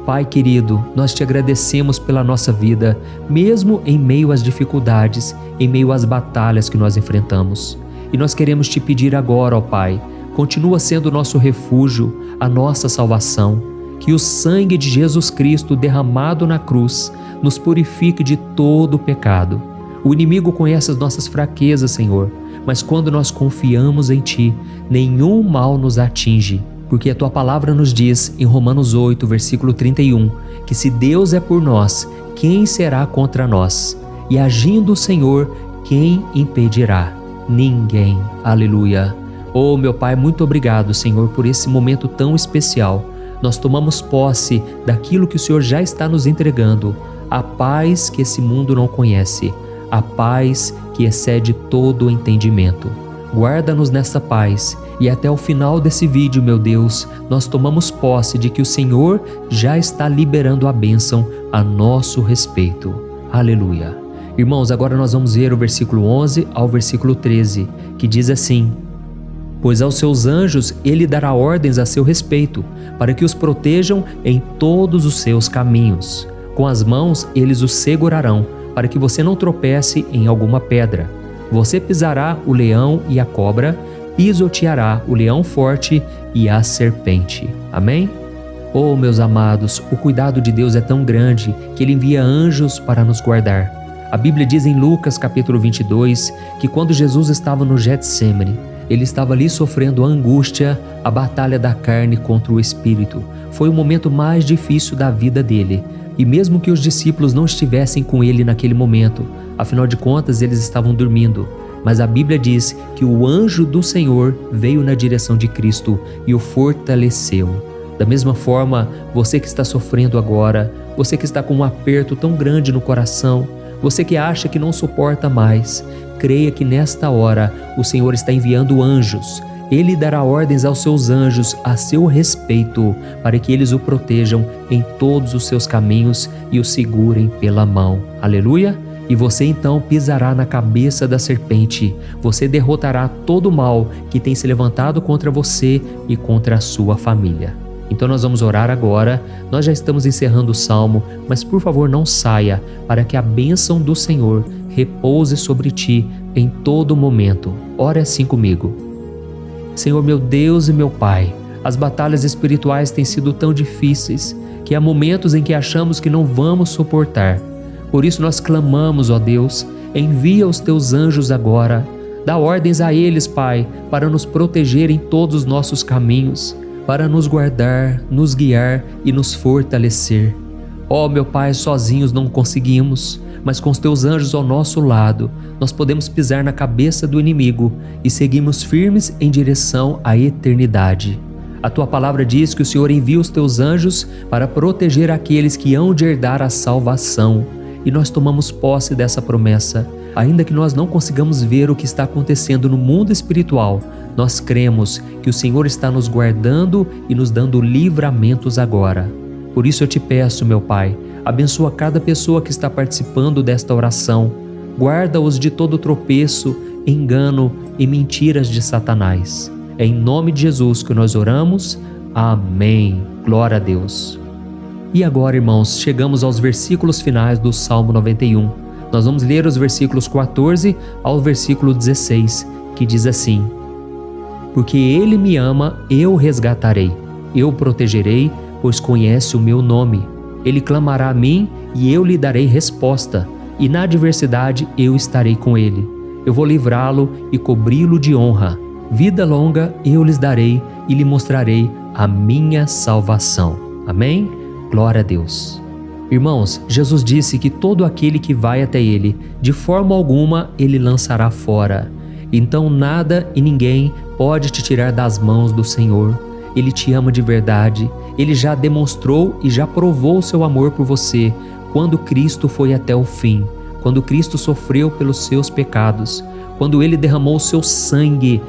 Pai querido, nós te agradecemos pela nossa vida, mesmo em meio às dificuldades, em meio às batalhas que nós enfrentamos. E nós queremos te pedir agora, ó Pai, continua sendo o nosso refúgio, a nossa salvação. Que o sangue de Jesus Cristo derramado na cruz nos purifique de todo o pecado. O inimigo conhece as nossas fraquezas, Senhor, mas quando nós confiamos em Ti, nenhum mal nos atinge, porque a Tua palavra nos diz em Romanos 8, versículo 31, que se Deus é por nós, quem será contra nós? E agindo o Senhor, quem impedirá? Ninguém. Aleluia. Oh, meu Pai, muito obrigado, Senhor, por esse momento tão especial. Nós tomamos posse daquilo que o Senhor já está nos entregando, a paz que esse mundo não conhece, a paz que excede todo o entendimento. Guarda-nos nessa paz e até o final desse vídeo, meu Deus, nós tomamos posse de que o Senhor já está liberando a bênção a nosso respeito. Aleluia. Irmãos, agora nós vamos ver o versículo 11 ao versículo 13, que diz assim: Pois aos seus anjos ele dará ordens a seu respeito, para que os protejam em todos os seus caminhos. Com as mãos eles os segurarão, para que você não tropece em alguma pedra. Você pisará o leão e a cobra, pisoteará o leão forte e a serpente. Amém? Oh, meus amados, o cuidado de Deus é tão grande que Ele envia anjos para nos guardar. A Bíblia diz em Lucas capítulo 22 que quando Jesus estava no Getsêmani, Ele estava ali sofrendo a angústia, a batalha da carne contra o espírito. Foi o momento mais difícil da vida dele. E mesmo que os discípulos não estivessem com ele naquele momento, afinal de contas eles estavam dormindo, mas a Bíblia diz que o anjo do Senhor veio na direção de Cristo e o fortaleceu. Da mesma forma, você que está sofrendo agora, você que está com um aperto tão grande no coração, você que acha que não suporta mais, creia que nesta hora o Senhor está enviando anjos. Ele dará ordens aos seus anjos a seu respeito, para que eles o protejam em todos os seus caminhos e o segurem pela mão. Aleluia! E você então pisará na cabeça da serpente. Você derrotará todo o mal que tem se levantado contra você e contra a sua família. Então nós vamos orar agora. Nós já estamos encerrando o salmo, mas por favor não saia, para que a bênção do Senhor repouse sobre ti em todo momento. Ore assim comigo. Senhor meu Deus e meu Pai, as batalhas espirituais têm sido tão difíceis que há momentos em que achamos que não vamos suportar. Por isso nós clamamos, ó Deus, envia os teus anjos agora. Dá ordens a eles, Pai, para nos proteger em todos os nossos caminhos, para nos guardar, nos guiar e nos fortalecer. Ó meu Pai, sozinhos não conseguimos, mas com os teus anjos ao nosso lado, nós podemos pisar na cabeça do inimigo e seguirmos firmes em direção à eternidade. A tua palavra diz que o Senhor envia os teus anjos para proteger aqueles que hão de herdar a salvação. E nós tomamos posse dessa promessa. Ainda que nós não consigamos ver o que está acontecendo no mundo espiritual, nós cremos que o Senhor está nos guardando e nos dando livramentos agora. Por isso eu te peço, meu Pai, abençoa cada pessoa que está participando desta oração. Guarda-os de todo tropeço, engano e mentiras de Satanás. É em nome de Jesus que nós oramos. Amém. Glória a Deus. E agora, irmãos, chegamos aos versículos finais do Salmo 91. Nós vamos ler os versículos 14 ao versículo 16, que diz assim: Porque Ele me ama, eu o resgatarei, eu o protegerei, pois conhece o meu nome. Ele clamará a mim e eu lhe darei resposta, e na adversidade eu estarei com ele. Eu vou livrá-lo e cobri-lo de honra. Vida longa eu lhes darei e lhe mostrarei a minha salvação. Amém? Glória a Deus. Irmãos, Jesus disse que todo aquele que vai até ele, de forma alguma ele lançará fora. Então nada e ninguém pode te tirar das mãos do Senhor. Ele te ama de verdade. Ele já demonstrou e já provou o seu amor por você quando Cristo foi até o fim, quando Cristo sofreu pelos seus pecados, quando Ele derramou o seu sangue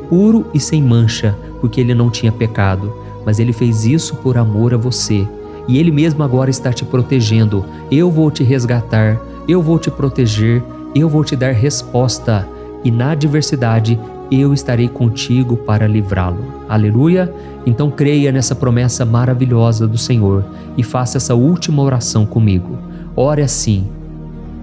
puro e sem mancha, porque Ele não tinha pecado, mas Ele fez isso por amor a você. E Ele mesmo agora está te protegendo. Eu vou te resgatar, eu vou te proteger, eu vou te dar resposta, e na adversidade eu estarei contigo para livrá-lo. Aleluia! Então creia nessa promessa maravilhosa do Senhor e faça essa última oração comigo. Ore assim: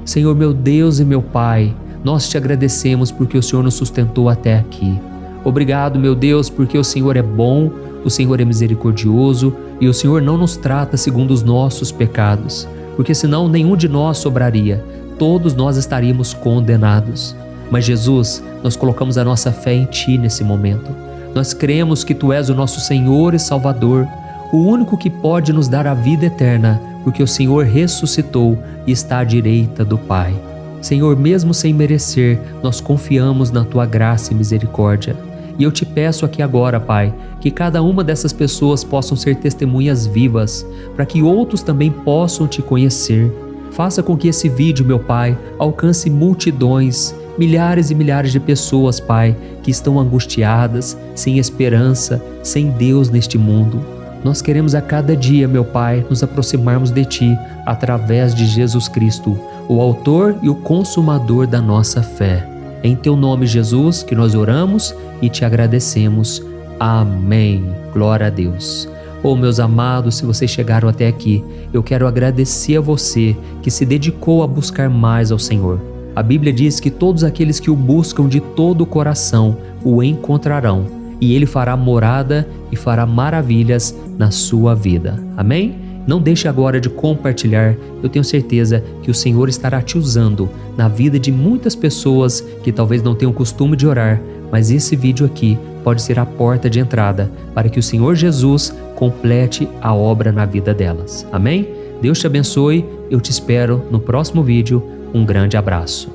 Senhor meu Deus e meu Pai, nós te agradecemos porque o Senhor nos sustentou até aqui. Obrigado, meu Deus, porque o Senhor é bom, o Senhor é misericordioso e o Senhor não nos trata segundo os nossos pecados, porque senão nenhum de nós sobraria, todos nós estaríamos condenados. Mas Jesus, nós colocamos a nossa fé em Ti nesse momento. Nós cremos que Tu és o nosso Senhor e Salvador, o único que pode nos dar a vida eterna, porque o Senhor ressuscitou e está à direita do Pai. Senhor, mesmo sem merecer, nós confiamos na Tua graça e misericórdia. E eu te peço aqui agora, Pai, que cada uma dessas pessoas possam ser testemunhas vivas, para que outros também possam Te conhecer. Faça com que esse vídeo, meu Pai, alcance multidões, milhares e milhares de pessoas, Pai, que estão angustiadas, sem esperança, sem Deus neste mundo. Nós queremos a cada dia, meu Pai, nos aproximarmos de Ti através de Jesus Cristo, o autor e o consumador da nossa fé. Em Teu nome, Jesus, que nós oramos e Te agradecemos. Amém. Glória a Deus. Meus amados, se vocês chegaram até aqui, eu quero agradecer a você que se dedicou a buscar mais ao Senhor. A Bíblia diz que todos aqueles que o buscam de todo o coração o encontrarão, e Ele fará morada e fará maravilhas na sua vida. Amém? Não deixe agora de compartilhar, eu tenho certeza que o Senhor estará te usando na vida de muitas pessoas que talvez não tenham costume de orar, mas esse vídeo aqui pode ser a porta de entrada para que o Senhor Jesus complete a obra na vida delas. Amém? Deus te abençoe, eu te espero no próximo vídeo. Um grande abraço.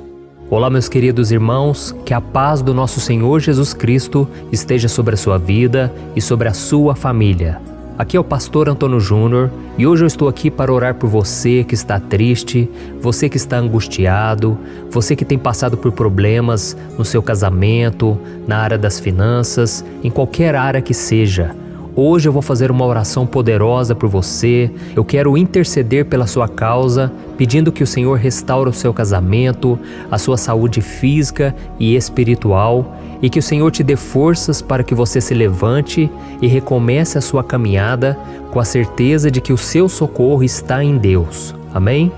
Olá, meus queridos irmãos, que a paz do nosso Senhor Jesus Cristo esteja sobre a sua vida e sobre a sua família. Aqui é o pastor Antônio Júnior e hoje eu estou aqui para orar por você que está triste, você que está angustiado, você que tem passado por problemas no seu casamento, na área das finanças, em qualquer área que seja. Hoje eu vou fazer uma oração poderosa por você. Eu quero interceder pela sua causa, pedindo que o Senhor restaure o seu casamento, a sua saúde física e espiritual, e que o Senhor te dê forças para que você se levante e recomece a sua caminhada com a certeza de que o seu socorro está em Deus. Amém?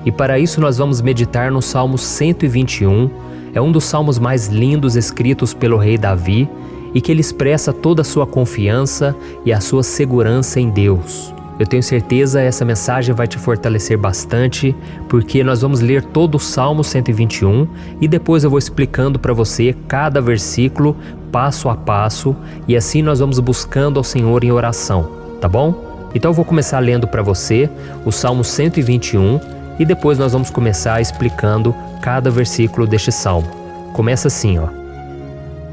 E para isso nós vamos meditar no Salmo 121. É um dos salmos mais lindos escritos pelo rei Davi, e que ele expressa toda a sua confiança e a sua segurança em Deus. Eu tenho certeza essa mensagem vai te fortalecer bastante, porque nós vamos ler todo o Salmo 121 e depois eu vou explicando para você cada versículo, passo a passo, e assim nós vamos buscando ao Senhor em oração, tá bom? Então eu vou começar lendo para você o Salmo 121 e depois nós vamos começar explicando cada versículo deste salmo. Começa assim, ó.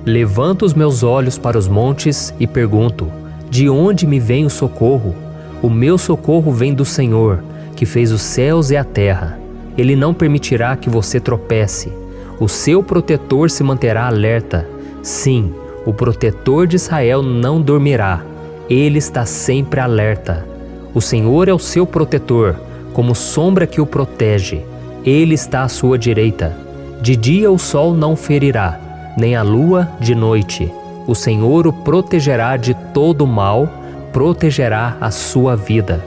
Levanto os meus olhos para os montes e pergunto: de onde me vem o socorro? O meu socorro vem do Senhor, que fez os céus e a terra. Ele não permitirá que você tropece. O seu protetor se manterá alerta. Sim, o protetor de Israel não dormirá. Ele está sempre alerta. O Senhor é o seu protetor, como sombra que o protege. Ele está à sua direita. De dia o sol não ferirá, nem a lua de noite. O Senhor o protegerá de todo mal, protegerá a sua vida.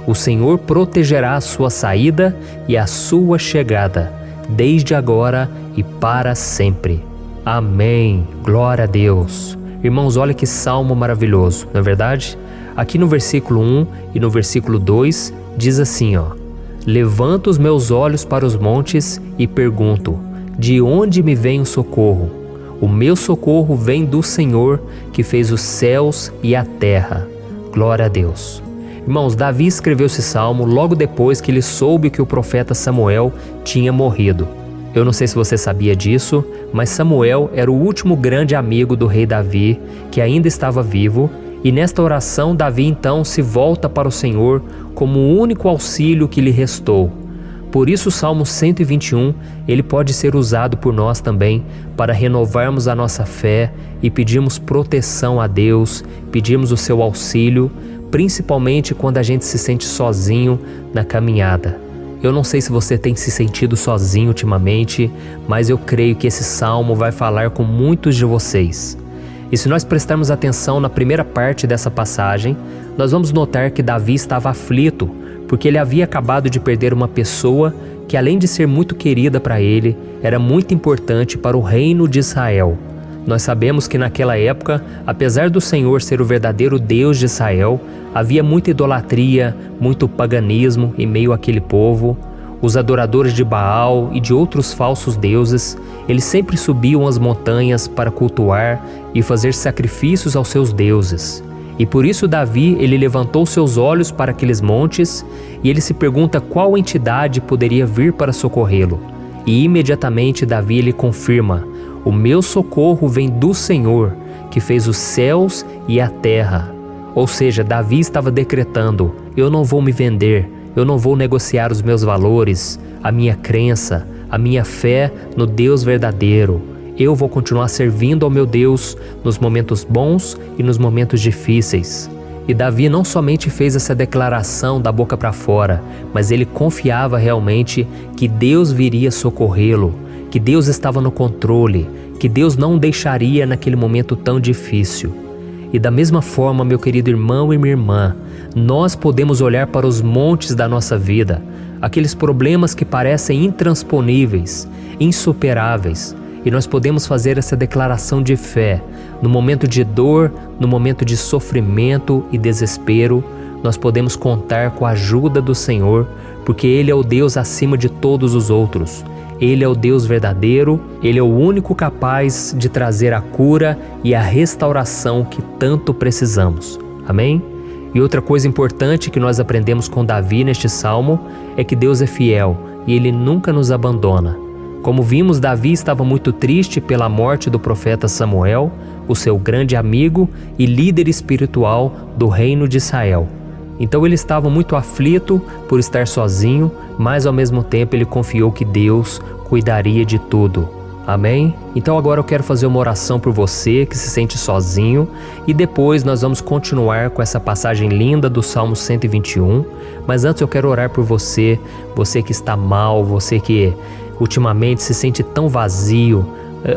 O Senhor protegerá a sua saída e a sua chegada, desde agora e para sempre. Amém. Glória a Deus. Irmãos, olha que salmo maravilhoso, não é verdade? Aqui no versículo 1 e no versículo 2 diz assim, ó: Levanto os meus olhos para os montes e pergunto: de onde me vem o socorro? O meu socorro vem do Senhor, que fez os céus e a terra. Glória a Deus. Irmãos, Davi escreveu esse salmo logo depois que ele soube que o profeta Samuel tinha morrido. Eu não sei se você sabia disso, mas Samuel era o último grande amigo do rei Davi, que ainda estava vivo, e nesta oração Davi então se volta para o Senhor como o único auxílio que lhe restou. Por isso o Salmo 121, ele pode ser usado por nós também para renovarmos a nossa fé e pedirmos proteção a Deus, pedirmos o seu auxílio, principalmente quando a gente se sente sozinho na caminhada. Eu não sei se você tem se sentido sozinho ultimamente, mas eu creio que esse salmo vai falar com muitos de vocês. E se nós prestarmos atenção na primeira parte dessa passagem, nós vamos notar que Davi estava aflito, porque ele havia acabado de perder uma pessoa que, além de ser muito querida para ele, era muito importante para o reino de Israel. Nós sabemos que naquela época, apesar do Senhor ser o verdadeiro Deus de Israel, havia muita idolatria, muito paganismo em meio àquele povo. Os adoradores de Baal e de outros falsos deuses, eles sempre subiam as montanhas para cultuar e fazer sacrifícios aos seus deuses. E por isso Davi, ele levantou seus olhos para aqueles montes e ele se pergunta qual entidade poderia vir para socorrê-lo. E imediatamente Davi ele confirma: o meu socorro vem do Senhor, que fez os céus e a terra. Ou seja, Davi estava decretando: eu não vou me vender, eu não vou negociar os meus valores, a minha crença, a minha fé no Deus verdadeiro. Eu vou continuar servindo ao meu Deus nos momentos bons e nos momentos difíceis. E Davi não somente fez essa declaração da boca para fora, mas ele confiava realmente que Deus viria socorrê-lo, que Deus estava no controle, que Deus não o deixaria naquele momento tão difícil. E da mesma forma, meu querido irmão e minha irmã, nós podemos olhar para os montes da nossa vida, aqueles problemas que parecem intransponíveis, insuperáveis, e nós podemos fazer essa declaração de fé. No momento de dor, no momento de sofrimento e desespero, nós podemos contar com a ajuda do Senhor, porque Ele é o Deus acima de todos os outros. Ele é o Deus verdadeiro, Ele é o único capaz de trazer a cura e a restauração que tanto precisamos. Amém? E outra coisa importante que nós aprendemos com Davi neste salmo é que Deus é fiel e Ele nunca nos abandona. Como vimos, Davi estava muito triste pela morte do profeta Samuel, o seu grande amigo e líder espiritual do reino de Israel. Então ele estava muito aflito por estar sozinho, mas ao mesmo tempo ele confiou que Deus cuidaria de tudo. Amém? Então agora eu quero fazer uma oração por você que se sente sozinho e depois nós vamos continuar com essa passagem linda do Salmo 121. Mas antes eu quero orar por você, você que está mal, você que ultimamente se sente tão vazio,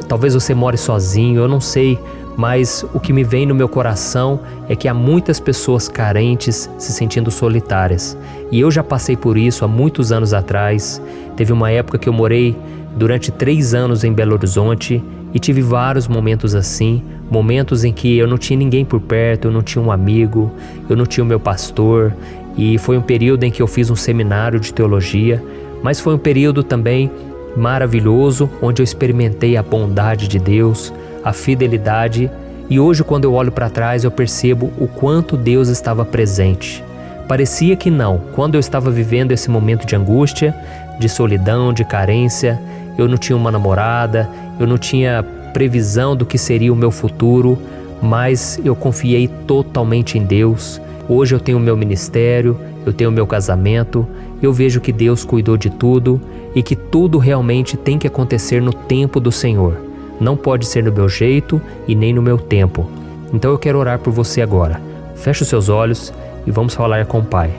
talvez você more sozinho, eu não sei, mas o que me vem no meu coração é que há muitas pessoas carentes se sentindo solitárias. E eu já passei por isso há muitos anos atrás. Teve uma época que eu morei durante 3 anos em Belo Horizonte e tive vários momentos assim, momentos em que eu não tinha ninguém por perto, eu não tinha um amigo, eu não tinha o meu pastor, e foi um período em que eu fiz um seminário de teologia, mas foi um período também maravilhoso, onde eu experimentei a bondade de Deus, a fidelidade, e hoje quando eu olho para trás eu percebo o quanto Deus estava presente. Parecia que não, quando eu estava vivendo esse momento de angústia, de solidão, de carência, eu não tinha uma namorada, eu não tinha previsão do que seria o meu futuro, mas eu confiei totalmente em Deus. Hoje eu tenho o meu ministério, eu tenho o meu casamento, eu vejo que Deus cuidou de tudo e que tudo realmente tem que acontecer no tempo do Senhor. Não pode ser no meu jeito e nem no meu tempo. Então eu quero orar por você agora. Feche os seus olhos e vamos falar com o Pai.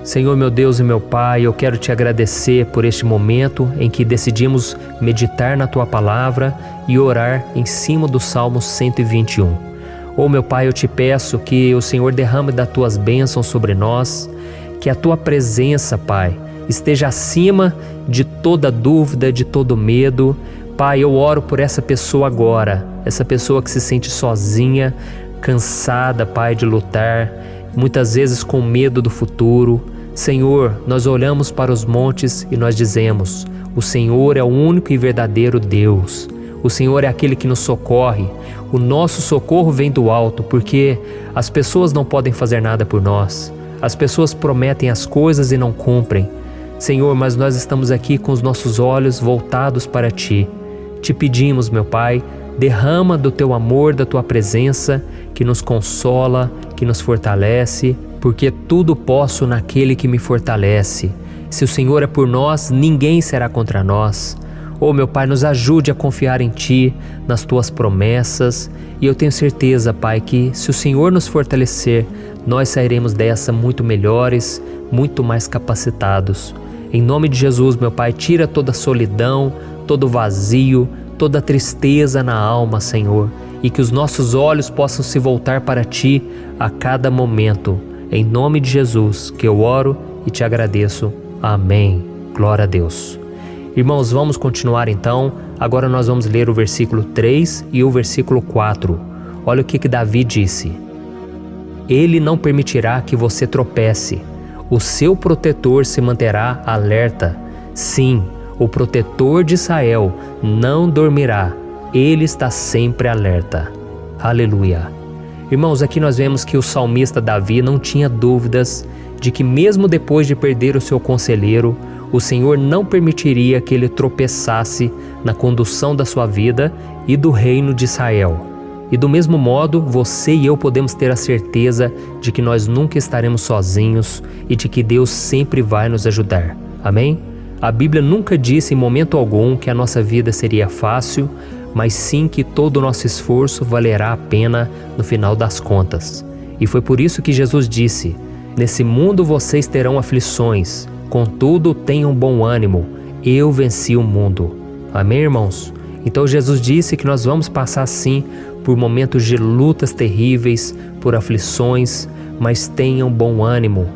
Senhor, meu Deus e meu Pai, eu quero te agradecer por este momento em que decidimos meditar na Tua Palavra e orar em cima do Salmo 121. Oh, meu Pai, eu te peço que o Senhor derrame das Tuas bênçãos sobre nós, que a Tua presença, Pai, esteja acima de toda dúvida, de todo medo. Pai, eu oro por essa pessoa agora, essa pessoa que se sente sozinha, cansada, Pai, de lutar, muitas vezes com medo do futuro. Senhor, nós olhamos para os montes e nós dizemos: o Senhor é o único e verdadeiro Deus. O Senhor é aquele que nos socorre. O nosso socorro vem do alto, porque as pessoas não podem fazer nada por nós. As pessoas prometem as coisas e não cumprem. Senhor, mas nós estamos aqui com os nossos olhos voltados para Ti. Te pedimos, meu Pai, derrama do Teu amor, da Tua presença, que nos consola, que nos fortalece, porque tudo posso naquele que me fortalece. Se o Senhor é por nós, ninguém será contra nós. Oh, meu Pai, nos ajude a confiar em Ti, nas Tuas promessas, e eu tenho certeza, Pai, que se o Senhor nos fortalecer, nós sairemos dessa muito melhores, muito mais capacitados. Em nome de Jesus, meu Pai, tira toda a solidão, todo o vazio, toda a tristeza na alma, Senhor, e que os nossos olhos possam se voltar para Ti a cada momento. Em nome de Jesus, que eu oro e te agradeço. Amém. Glória a Deus. Irmãos, vamos continuar então. Agora nós vamos ler o versículo 3 e o versículo 4. Olha o que Davi disse. Ele não permitirá que você tropece. O seu protetor se manterá alerta. Sim, o protetor de Israel não dormirá. Ele está sempre alerta. Aleluia. Irmãos, aqui nós vemos que o salmista Davi não tinha dúvidas de que mesmo depois de perder o seu conselheiro, o Senhor não permitiria que ele tropeçasse na condução da sua vida e do reino de Israel. E do mesmo modo, você e eu podemos ter a certeza de que nós nunca estaremos sozinhos e de que Deus sempre vai nos ajudar. Amém? A Bíblia nunca disse em momento algum que a nossa vida seria fácil, mas sim que todo o nosso esforço valerá a pena no final das contas. E foi por isso que Jesus disse: nesse mundo vocês terão aflições, contudo tenham bom ânimo, eu venci o mundo. Amém, irmãos? Então Jesus disse que nós vamos passar sim por momentos de lutas terríveis, por aflições, mas tenham bom ânimo.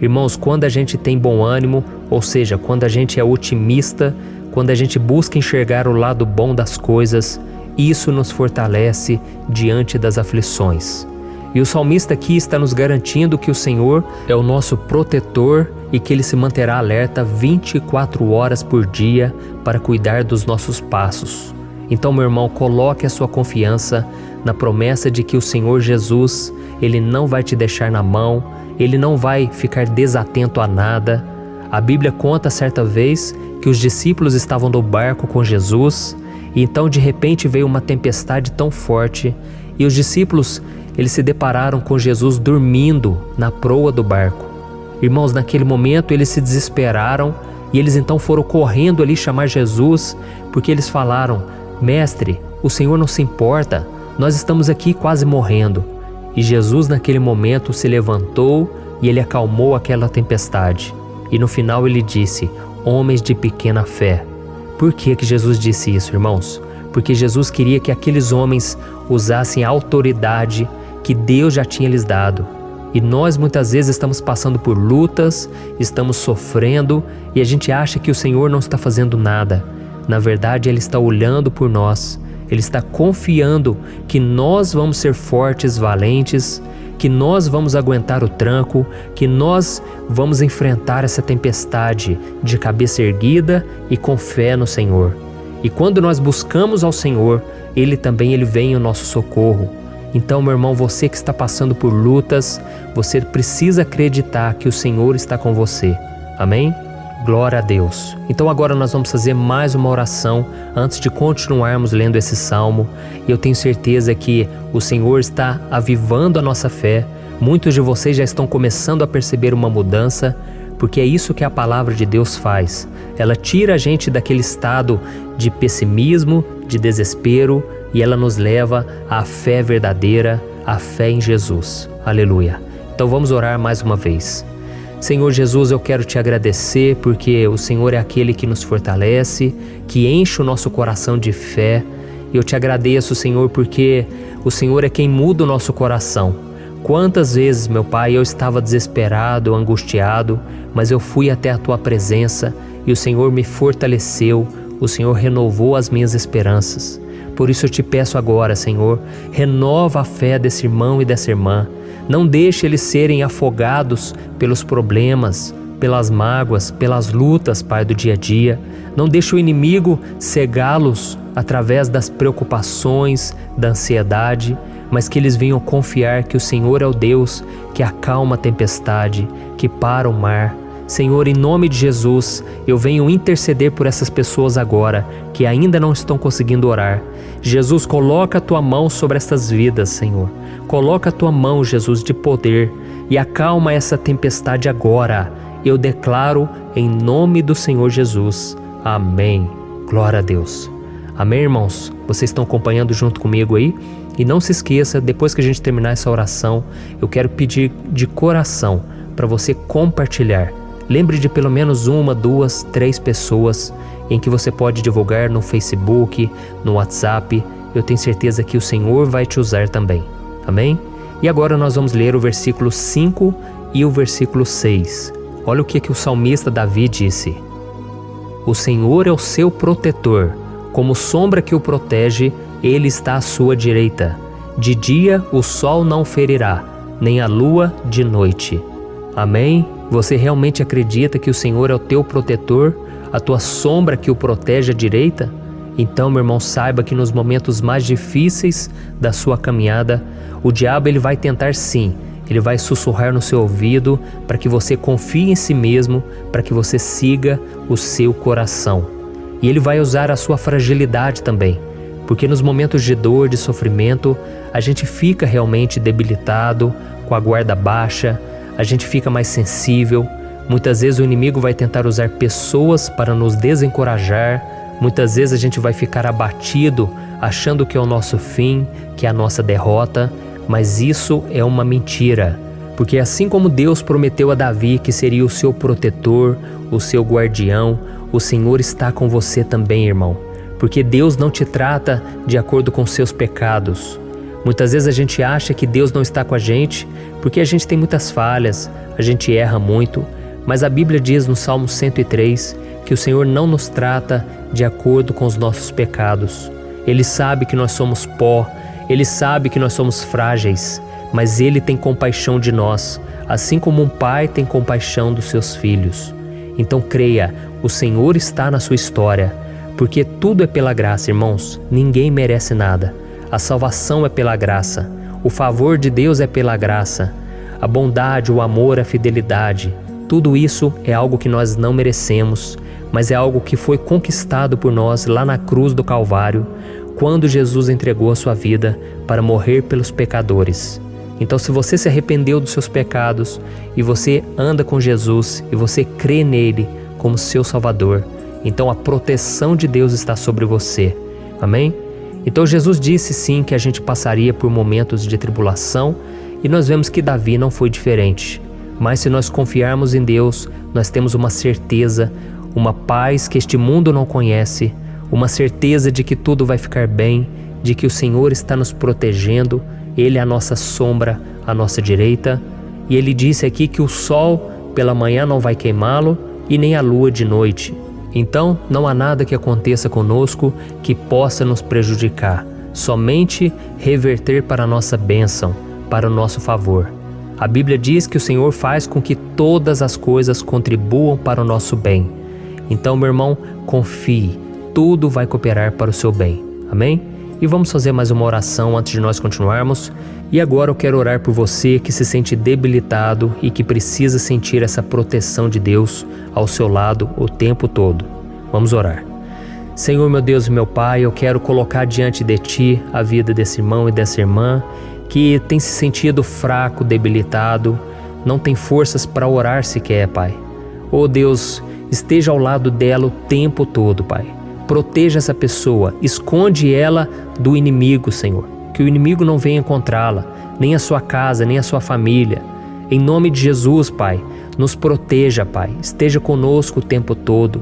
Irmãos, quando a gente tem bom ânimo, ou seja, quando a gente é otimista, quando a gente busca enxergar o lado bom das coisas, isso nos fortalece diante das aflições. E o salmista aqui está nos garantindo que o Senhor é o nosso protetor e que Ele se manterá alerta 24 horas por dia para cuidar dos nossos passos. Então, meu irmão, coloque a sua confiança na promessa de que o Senhor Jesus, Ele não vai te deixar na mão, Ele não vai ficar desatento a nada. A Bíblia conta certa vez que os discípulos estavam no barco com Jesus e então de repente veio uma tempestade tão forte e os discípulos eles se depararam com Jesus dormindo na proa do barco. Irmãos, naquele momento eles se desesperaram e eles então foram correndo ali chamar Jesus, porque eles falaram: Mestre, o Senhor não se importa, nós estamos aqui quase morrendo. E Jesus naquele momento se levantou e Ele acalmou aquela tempestade. E no final Ele disse: homens de pequena fé. Por que Jesus disse isso, irmãos? Porque Jesus queria que aqueles homens usassem a autoridade que Deus já tinha lhes dado. E nós muitas vezes estamos passando por lutas, estamos sofrendo e a gente acha que o Senhor não está fazendo nada. Na verdade, Ele está olhando por nós, Ele está confiando que nós vamos ser fortes, valentes, que nós vamos aguentar o tranco, que nós vamos enfrentar essa tempestade de cabeça erguida e com fé no Senhor. E quando nós buscamos ao Senhor, Ele vem em nosso socorro. Então, meu irmão, você que está passando por lutas, você precisa acreditar que o Senhor está com você. Amém? Glória a Deus. Então agora nós vamos fazer mais uma oração antes de continuarmos lendo esse salmo. E eu tenho certeza que o Senhor está avivando a nossa fé. Muitos de vocês já estão começando a perceber uma mudança, porque é isso que a palavra de Deus faz. Ela tira a gente daquele estado de pessimismo, de desespero, e ela nos leva à fé verdadeira, à fé em Jesus. Aleluia. Então vamos orar mais uma vez. Senhor Jesus, eu quero te agradecer porque o Senhor é aquele que nos fortalece, que enche o nosso coração de fé. Eu te agradeço, Senhor, porque o Senhor é quem muda o nosso coração. Quantas vezes, meu Pai, eu estava desesperado, angustiado, mas eu fui até a Tua presença e o Senhor me fortaleceu, o Senhor renovou as minhas esperanças. Por isso eu te peço agora, Senhor, renova a fé desse irmão e dessa irmã. Não deixe eles serem afogados pelos problemas, pelas mágoas, pelas lutas, Pai, do dia a dia. Não deixe o inimigo cegá-los através das preocupações, da ansiedade, mas que eles venham confiar que o Senhor é o Deus que acalma a tempestade, que para o mar. Senhor, em nome de Jesus, eu venho interceder por essas pessoas agora que ainda não estão conseguindo orar. Jesus, coloca a tua mão sobre estas vidas, Senhor. Coloca a tua mão, Jesus, de poder e acalma essa tempestade agora. Eu declaro em nome do Senhor Jesus. Amém. Glória a Deus. Amém, irmãos? Vocês estão acompanhando junto comigo aí? E não se esqueça, depois que a gente terminar essa oração, eu quero pedir de coração para você compartilhar. Lembre de pelo menos 1, 2, 3 pessoas em que você pode divulgar no Facebook, no WhatsApp. Eu tenho certeza que o Senhor vai te usar também. Amém? E agora nós vamos ler o versículo 5 e o versículo 6. Olha o que o salmista Davi disse. O Senhor é o seu protetor, como sombra que o protege, ele está à sua direita. De dia o sol não ferirá, nem a lua de noite. Amém? Você realmente acredita que o Senhor é o teu protetor, a tua sombra que o protege à direita? Então, meu irmão, saiba que nos momentos mais difíceis da sua caminhada, o diabo ele vai tentar sim, ele vai sussurrar no seu ouvido para que você confie em si mesmo, para que você siga o seu coração. E ele vai usar a sua fragilidade também, porque nos momentos de dor, de sofrimento, a gente fica realmente debilitado, com a guarda baixa, a gente fica mais sensível. Muitas vezes o inimigo vai tentar usar pessoas para nos desencorajar. Muitas vezes a gente vai ficar abatido, achando que é o nosso fim, que é a nossa derrota. Mas isso é uma mentira. Porque assim como Deus prometeu a Davi que seria o seu protetor, o seu guardião, o Senhor está com você também, irmão. Porque Deus não te trata de acordo com seus pecados. Muitas vezes a gente acha que Deus não está com a gente porque a gente tem muitas falhas, a gente erra muito, mas a Bíblia diz no Salmo 103 que o Senhor não nos trata de acordo com os nossos pecados. Ele sabe que nós somos pó, Ele sabe que nós somos frágeis, mas Ele tem compaixão de nós, assim como um pai tem compaixão dos seus filhos. Então creia, o Senhor está na sua história, porque tudo é pela graça, irmãos, ninguém merece nada. A salvação é pela graça, o favor de Deus é pela graça, a bondade, o amor, a fidelidade, tudo isso é algo que nós não merecemos, mas é algo que foi conquistado por nós lá na cruz do Calvário, quando Jesus entregou a sua vida para morrer pelos pecadores. Então, se você se arrependeu dos seus pecados e você anda com Jesus e você crê nele como seu Salvador, então a proteção de Deus está sobre você. Amém? Então Jesus disse sim que a gente passaria por momentos de tribulação e nós vemos que Davi não foi diferente. Mas se nós confiarmos em Deus, nós temos uma certeza, uma paz que este mundo não conhece, uma certeza de que tudo vai ficar bem, de que o Senhor está nos protegendo, Ele é a nossa sombra, à nossa direita. E Ele disse aqui que o sol pela manhã não vai queimá-lo e nem a lua de noite. Então, não há nada que aconteça conosco que possa nos prejudicar, somente reverter para a nossa bênção, para o nosso favor. A Bíblia diz que o Senhor faz com que todas as coisas contribuam para o nosso bem. Então, meu irmão, confie, tudo vai cooperar para o seu bem. Amém? E vamos fazer mais uma oração antes de nós continuarmos. E agora eu quero orar por você que se sente debilitado e que precisa sentir essa proteção de Deus ao seu lado o tempo todo. Vamos orar. Senhor, meu Deus e meu Pai, eu quero colocar diante de Ti a vida desse irmão e dessa irmã que tem se sentido fraco, debilitado, não tem forças para orar sequer, Pai. Oh Deus, esteja ao lado dela o tempo todo, Pai. Proteja essa pessoa, esconde ela do inimigo, Senhor. Que o inimigo não venha encontrá-la, nem a sua casa, nem a sua família. Em nome de Jesus, Pai, nos proteja, Pai. Esteja conosco o tempo todo.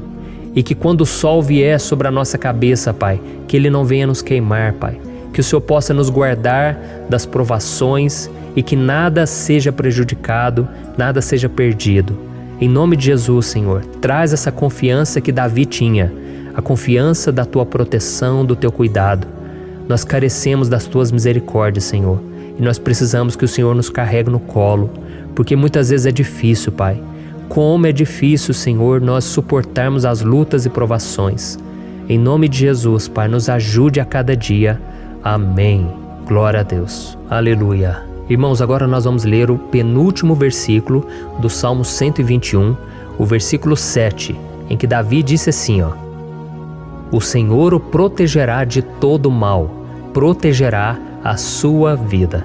E que quando o sol vier sobre a nossa cabeça, Pai, que ele não venha nos queimar, Pai. Que o Senhor possa nos guardar das provações e que nada seja prejudicado, nada seja perdido. Em nome de Jesus, Senhor, traz essa confiança que Davi tinha, a confiança da Tua proteção, do Teu cuidado. Nós carecemos das Tuas misericórdias, Senhor, e nós precisamos que o Senhor nos carregue no colo, porque muitas vezes é difícil, Pai. Como é difícil, Senhor, nós suportarmos as lutas e provações. Em nome de Jesus, Pai, nos ajude a cada dia. Amém. Glória a Deus. Aleluia. Irmãos, agora nós vamos ler o penúltimo versículo do Salmo 121, o versículo 7, em que Davi disse assim, ó: O Senhor o protegerá de todo mal, protegerá a sua vida.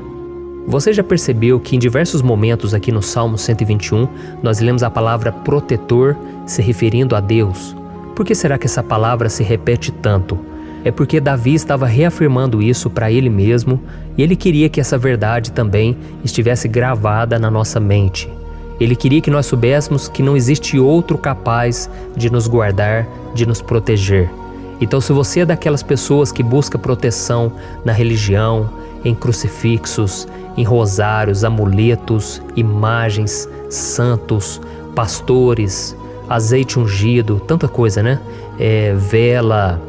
Você já percebeu que em diversos momentos aqui no Salmo 121, nós lemos a palavra protetor se referindo a Deus? Por que será que essa palavra se repete tanto? É porque Davi estava reafirmando isso para ele mesmo e ele queria que essa verdade também estivesse gravada na nossa mente. Ele queria que nós soubéssemos que não existe outro capaz de nos guardar, de nos proteger. Então, se você é daquelas pessoas que busca proteção na religião, em crucifixos, em rosários, amuletos, imagens, santos, pastores, azeite ungido, tanta coisa, né? Vela,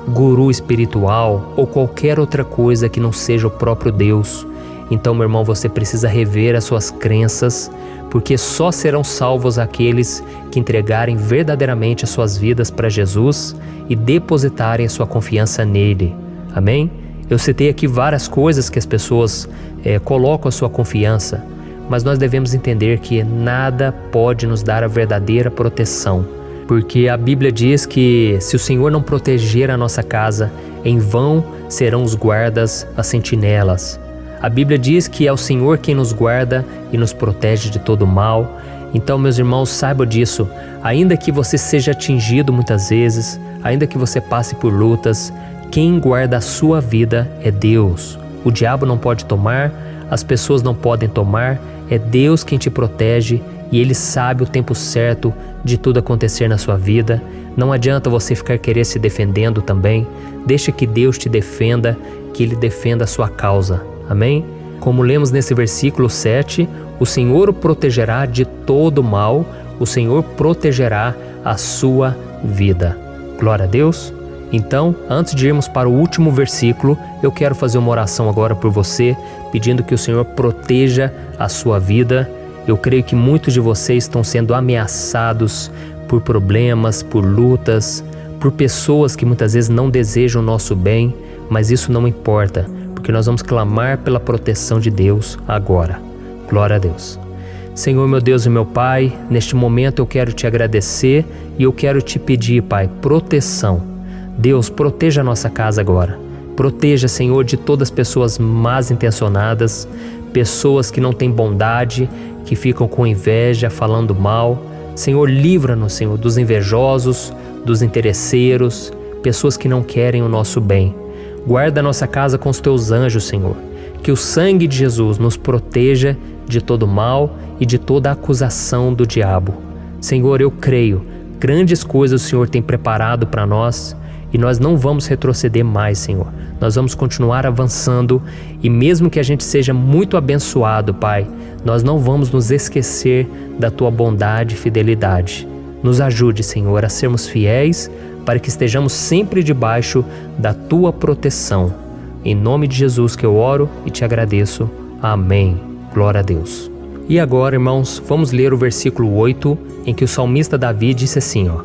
guru espiritual ou qualquer outra coisa que não seja o próprio Deus. Então, meu irmão, você precisa rever as suas crenças, porque só serão salvos aqueles que entregarem verdadeiramente as suas vidas para Jesus e depositarem a sua confiança nele. Amém? Eu citei aqui várias coisas que as pessoas colocam a sua confiança, mas nós devemos entender que nada pode nos dar a verdadeira proteção, porque a Bíblia diz que se o Senhor não proteger a nossa casa, em vão serão os guardas, as sentinelas. A Bíblia diz que é o Senhor quem nos guarda e nos protege de todo mal. Então, meus irmãos, saibam disso. Ainda que você seja atingido muitas vezes, ainda que você passe por lutas, quem guarda a sua vida é Deus. O diabo não pode tomar, as pessoas não podem tomar, é Deus quem te protege e Ele sabe o tempo certo de tudo acontecer na sua vida. Não adianta você ficar querer se defendendo também. Deixa que Deus te defenda, que Ele defenda a sua causa. Amém? Como lemos nesse versículo 7, o Senhor o protegerá de todo mal, o Senhor protegerá a sua vida. Glória a Deus! Então, antes de irmos para o último versículo, eu quero fazer uma oração agora por você, pedindo que o Senhor proteja a sua vida. Eu creio que muitos de vocês estão sendo ameaçados por problemas, por lutas, por pessoas que muitas vezes não desejam o nosso bem, mas isso não importa, porque nós vamos clamar pela proteção de Deus agora. Glória a Deus. Senhor, meu Deus e meu Pai, neste momento eu quero te agradecer e eu quero te pedir, Pai, proteção. Deus, proteja a nossa casa agora. Proteja, Senhor, de todas as pessoas más intencionadas, pessoas que não têm bondade, que ficam com inveja, falando mal. Senhor, livra-nos, Senhor, dos invejosos, dos interesseiros, pessoas que não querem o nosso bem. Guarda a nossa casa com os teus anjos, Senhor. Que o sangue de Jesus nos proteja de todo mal e de toda acusação do diabo. Senhor, eu creio, grandes coisas o Senhor tem preparado para nós e nós não vamos retroceder mais, Senhor. Nós vamos continuar avançando e mesmo que a gente seja muito abençoado, Pai, nós não vamos nos esquecer da Tua bondade e fidelidade. Nos ajude, Senhor, a sermos fiéis para que estejamos sempre debaixo da Tua proteção. Em nome de Jesus que eu oro e te agradeço. Amém. Glória a Deus. E agora, irmãos, vamos ler o versículo 8, em que o salmista Davi disse assim, ó: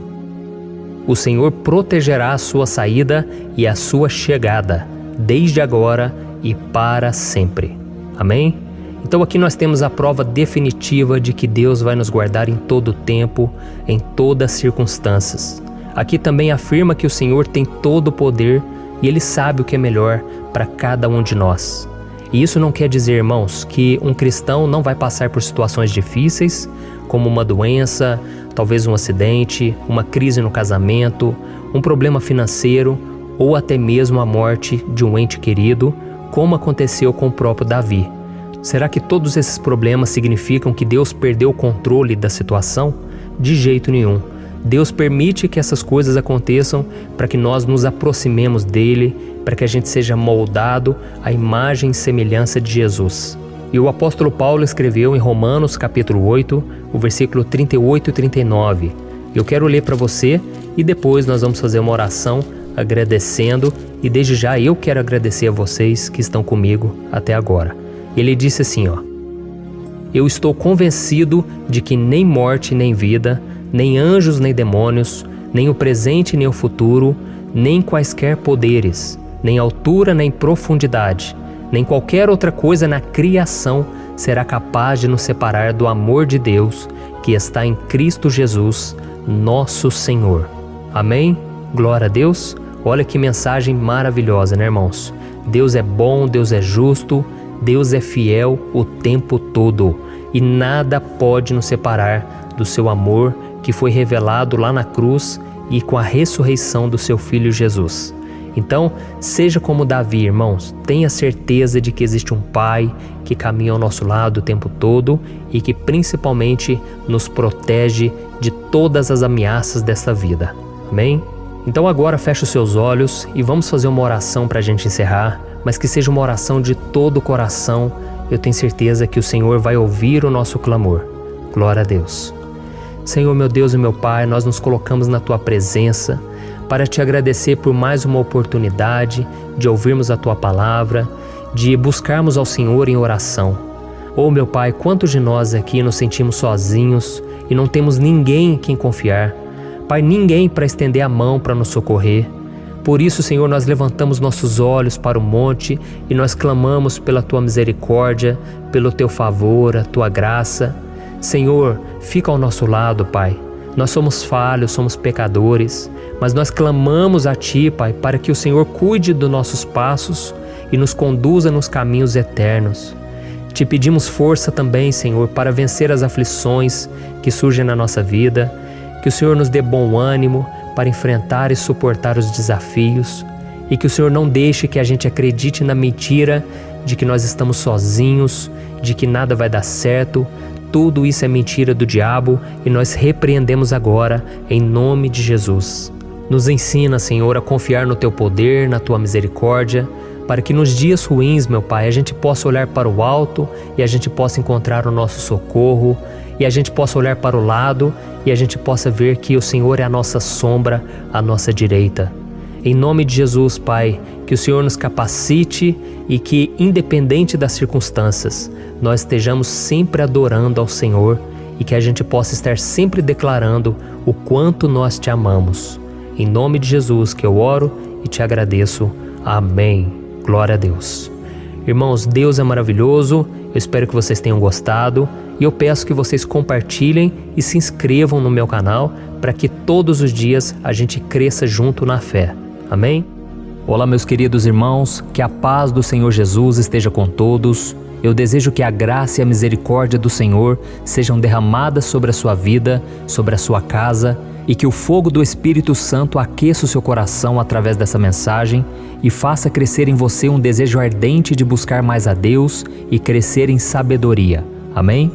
O Senhor protegerá a sua saída e a sua chegada, desde agora e para sempre. Amém? Então aqui nós temos a prova definitiva de que Deus vai nos guardar em todo o tempo, em todas as circunstâncias. Aqui também afirma que o Senhor tem todo o poder e Ele sabe o que é melhor para cada um de nós. E isso não quer dizer, irmãos, que um cristão não vai passar por situações difíceis, como uma doença, talvez um acidente, uma crise no casamento, um problema financeiro ou até mesmo a morte de um ente querido, como aconteceu com o próprio Davi. Será que todos esses problemas significam que Deus perdeu o controle da situação? De jeito nenhum. Deus permite que essas coisas aconteçam para que nós nos aproximemos dele, para que a gente seja moldado à imagem e semelhança de Jesus. E o apóstolo Paulo escreveu em Romanos capítulo 8, o versículo 38 e 39. Eu quero ler para você e depois nós vamos fazer uma oração agradecendo, e desde já eu quero agradecer a vocês que estão comigo até agora. Ele disse assim, ó: Eu estou convencido de que nem morte nem vida, nem anjos nem demônios, nem o presente nem o futuro, nem quaisquer poderes, nem altura nem profundidade, nem qualquer outra coisa na criação será capaz de nos separar do amor de Deus que está em Cristo Jesus, nosso Senhor. Amém? Glória a Deus. Olha que mensagem maravilhosa, né, irmãos? Deus é bom, Deus é justo, Deus é fiel o tempo todo e nada pode nos separar do seu amor que foi revelado lá na cruz e com a ressurreição do seu Filho Jesus. Então, seja como Davi, irmãos, tenha certeza de que existe um Pai que caminha ao nosso lado o tempo todo e que principalmente nos protege de todas as ameaças dessa vida. Amém? Então agora feche os seus olhos e vamos fazer uma oração para a gente encerrar, mas que seja uma oração de todo o coração. Eu tenho certeza que o Senhor vai ouvir o nosso clamor. Glória a Deus. Senhor, meu Deus e meu Pai, nós nos colocamos na Tua presença para Te agradecer por mais uma oportunidade de ouvirmos a Tua palavra, de buscarmos ao Senhor em oração. Oh, meu Pai, quantos de nós aqui nos sentimos sozinhos e não temos ninguém em quem confiar. Pai, ninguém para estender a mão para nos socorrer. Por isso, Senhor, nós levantamos nossos olhos para o monte e nós clamamos pela Tua misericórdia, pelo Teu favor, a Tua graça. Senhor, fica ao nosso lado, Pai. Nós somos falhos, somos pecadores, mas nós clamamos a Ti, Pai, para que o Senhor cuide dos nossos passos e nos conduza nos caminhos eternos. Te pedimos força também, Senhor, para vencer as aflições que surgem na nossa vida, que o Senhor nos dê bom ânimo para enfrentar e suportar os desafios e que o Senhor não deixe que a gente acredite na mentira de que nós estamos sozinhos, de que nada vai dar certo. Tudo isso é mentira do diabo e nós repreendemos agora em nome de Jesus. Nos ensina, Senhor, a confiar no Teu poder, na Tua misericórdia, para que nos dias ruins, meu Pai, a gente possa olhar para o alto e a gente possa encontrar o nosso socorro, e a gente possa olhar para o lado e a gente possa ver que o Senhor é a nossa sombra, a nossa direita. Em nome de Jesus, Pai, que o Senhor nos capacite e que, independente das circunstâncias, nós estejamos sempre adorando ao Senhor e que a gente possa estar sempre declarando o quanto nós Te amamos. Em nome de Jesus que eu oro e Te agradeço. Amém. Glória a Deus. Irmãos, Deus é maravilhoso. Eu espero que vocês tenham gostado e eu peço que vocês compartilhem e se inscrevam no meu canal para que todos os dias a gente cresça junto na fé. Amém? Olá, meus queridos irmãos, que a paz do Senhor Jesus esteja com todos. Eu desejo que a graça e a misericórdia do Senhor sejam derramadas sobre a sua vida, sobre a sua casa, e que o fogo do Espírito Santo aqueça o seu coração através dessa mensagem e faça crescer em você um desejo ardente de buscar mais a Deus e crescer em sabedoria. Amém?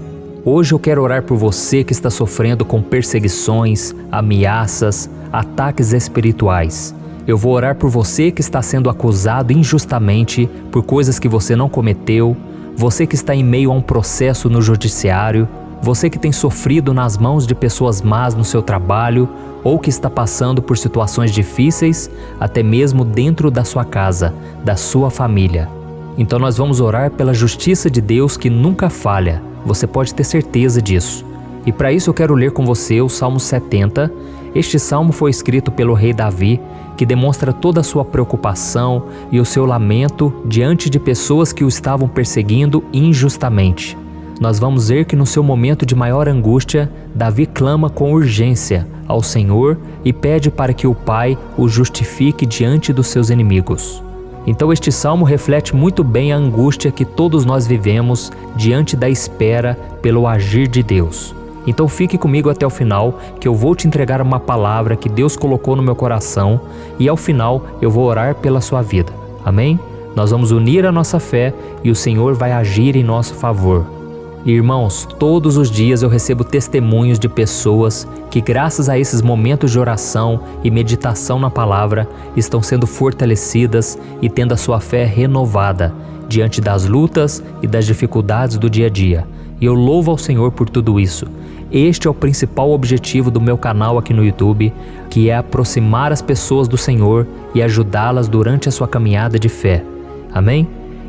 Hoje eu quero orar por você que está sofrendo com perseguições, ameaças, ataques espirituais. Eu vou orar por você que está sendo acusado injustamente por coisas que você não cometeu, você que está em meio a um processo no judiciário, você que tem sofrido nas mãos de pessoas más no seu trabalho ou que está passando por situações difíceis, até mesmo dentro da sua casa, da sua família. Então nós vamos orar pela justiça de Deus que nunca falha, você pode ter certeza disso. E para isso eu quero ler com você o Salmo 70. Este salmo foi escrito pelo rei Davi, que demonstra toda a sua preocupação e o seu lamento diante de pessoas que o estavam perseguindo injustamente. Nós vamos ver que no seu momento de maior angústia, Davi clama com urgência ao Senhor e pede para que o Pai o justifique diante dos seus inimigos. Então este salmo reflete muito bem a angústia que todos nós vivemos diante da espera pelo agir de Deus. Então fique comigo até o final, que eu vou te entregar uma palavra que Deus colocou no meu coração e ao final eu vou orar pela sua vida. Amém? Nós vamos unir a nossa fé e o Senhor vai agir em nosso favor. Irmãos, todos os dias eu recebo testemunhos de pessoas que, graças a esses momentos de oração e meditação na palavra, estão sendo fortalecidas e tendo a sua fé renovada diante das lutas e das dificuldades do dia a dia. E eu louvo ao Senhor por tudo isso. Este é o principal objetivo do meu canal aqui no YouTube, que é aproximar as pessoas do Senhor e ajudá-las durante a sua caminhada de fé. Amém?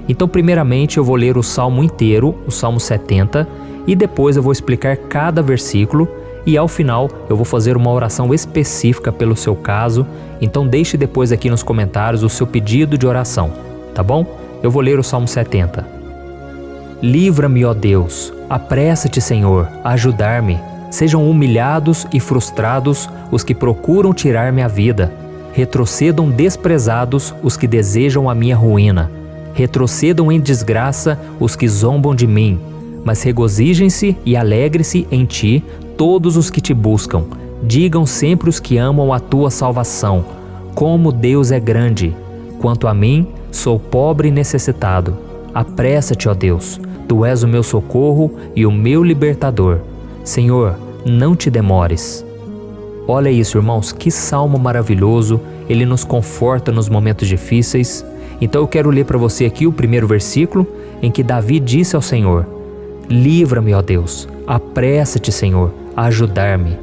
Então, primeiramente, eu vou ler o Salmo inteiro, o Salmo 70, e depois eu vou explicar cada versículo e ao final eu vou fazer uma oração específica pelo seu caso. Então deixe depois aqui nos comentários o seu pedido de oração, tá bom? Eu vou ler o Salmo 70. Livra-me, ó Deus, apressa-te, Senhor, a ajudar-me. Sejam humilhados e frustrados os que procuram tirar minha vida. Retrocedam desprezados os que desejam a minha ruína. Retrocedam em desgraça os que zombam de mim. Mas regozijem-se e alegre-se em ti todos os que te buscam. Digam sempre os que amam a tua salvação: como Deus é grande! Quanto a mim, sou pobre e necessitado. Apressa-te, ó Deus, tu és o meu socorro e o meu libertador. Senhor, não te demores. Olha isso, irmãos, que salmo maravilhoso, ele nos conforta nos momentos difíceis. Então eu quero ler para você aqui o primeiro versículo, em que Davi disse ao Senhor: livra-me, ó Deus, apressa-te, Senhor, a ajudar-me.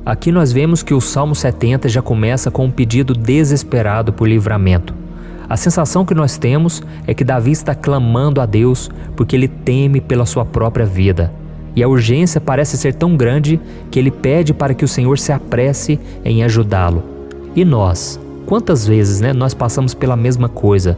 Aqui nós vemos que o Salmo 70 já começa com um pedido desesperado por livramento. A sensação que nós temos é que Davi está clamando a Deus porque ele teme pela sua própria vida. E a urgência parece ser tão grande que ele pede para que o Senhor se apresse em ajudá-lo. E nós? Quantas vezes nós passamos pela mesma coisa?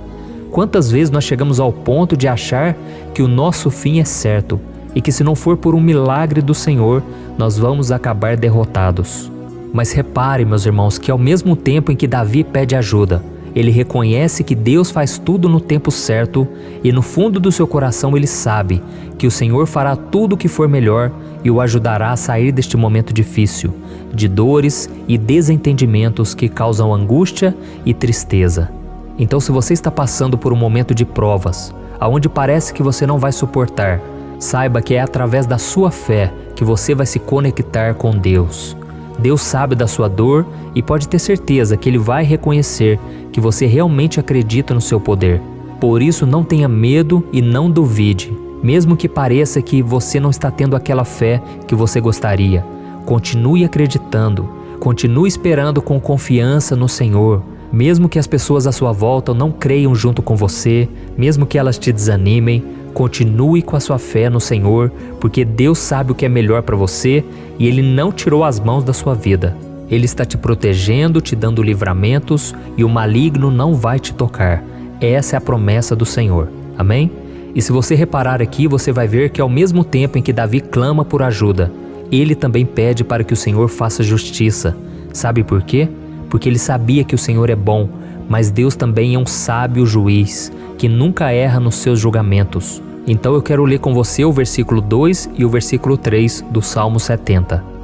Quantas vezes nós chegamos ao ponto de achar que o nosso fim é certo e que se não for por um milagre do Senhor, nós vamos acabar derrotados? Mas repare, meus irmãos, que ao mesmo tempo em que Davi pede ajuda, ele reconhece que Deus faz tudo no tempo certo e no fundo do seu coração ele sabe que o Senhor fará tudo o que for melhor e o ajudará a sair deste momento difícil, de dores e desentendimentos que causam angústia e tristeza. Então, se você está passando por um momento de provas, aonde parece que você não vai suportar, saiba que é através da sua fé que você vai se conectar com Deus. Deus sabe da sua dor e pode ter certeza que Ele vai reconhecer que você realmente acredita no seu poder. Por isso, não tenha medo e não duvide, mesmo que pareça que você não está tendo aquela fé que você gostaria. Continue acreditando, continue esperando com confiança no Senhor. Mesmo que as pessoas à sua volta não creiam junto com você, mesmo que elas te desanimem, continue com a sua fé no Senhor, porque Deus sabe o que é melhor para você e Ele não tirou as mãos da sua vida. Ele está te protegendo, te dando livramentos e o maligno não vai te tocar. Essa é a promessa do Senhor. Amém? E se você reparar aqui, você vai ver que ao mesmo tempo em que Davi clama por ajuda, ele também pede para que o Senhor faça justiça. Sabe por quê? Porque ele sabia que o Senhor é bom, mas Deus também é um sábio juiz, que nunca erra nos seus julgamentos. Então eu quero ler com você o versículo 2 e o versículo 3 do Salmo 70.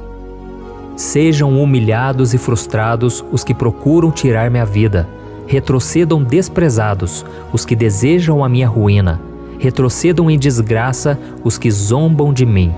Sejam humilhados e frustrados os que procuram tirar minha vida. Retrocedam desprezados os que desejam a minha ruína. Retrocedam em desgraça os que zombam de mim.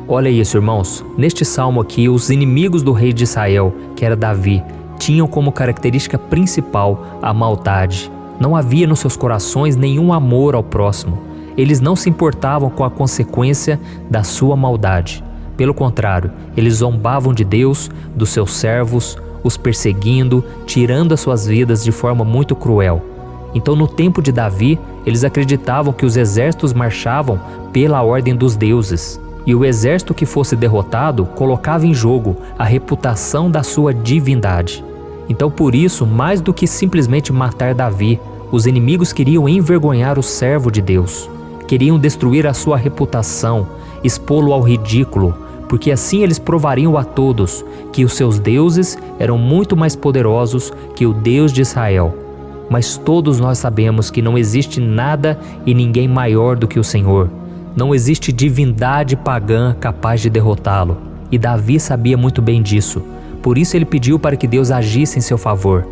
Olha isso, irmãos. Neste salmo aqui, os inimigos do rei de Israel, que era Davi, tinham como característica principal a maldade. Não havia nos seus corações nenhum amor ao próximo. Eles não se importavam com a consequência da sua maldade. Pelo contrário, eles zombavam de Deus, dos seus servos, os perseguindo, tirando as suas vidas de forma muito cruel. Então, no tempo de Davi, eles acreditavam que os exércitos marchavam pela ordem dos deuses. E o exército que fosse derrotado colocava em jogo a reputação da sua divindade. Então, por isso, mais do que simplesmente matar Davi, os inimigos queriam envergonhar o servo de Deus. Queriam destruir a sua reputação, expô-lo ao ridículo, porque assim eles provariam a todos que os seus deuses eram muito mais poderosos que o Deus de Israel. Mas todos nós sabemos que não existe nada e ninguém maior do que o Senhor. Não existe divindade pagã capaz de derrotá-lo. E Davi sabia muito bem disso. Por isso ele pediu para que Deus agisse em seu favor.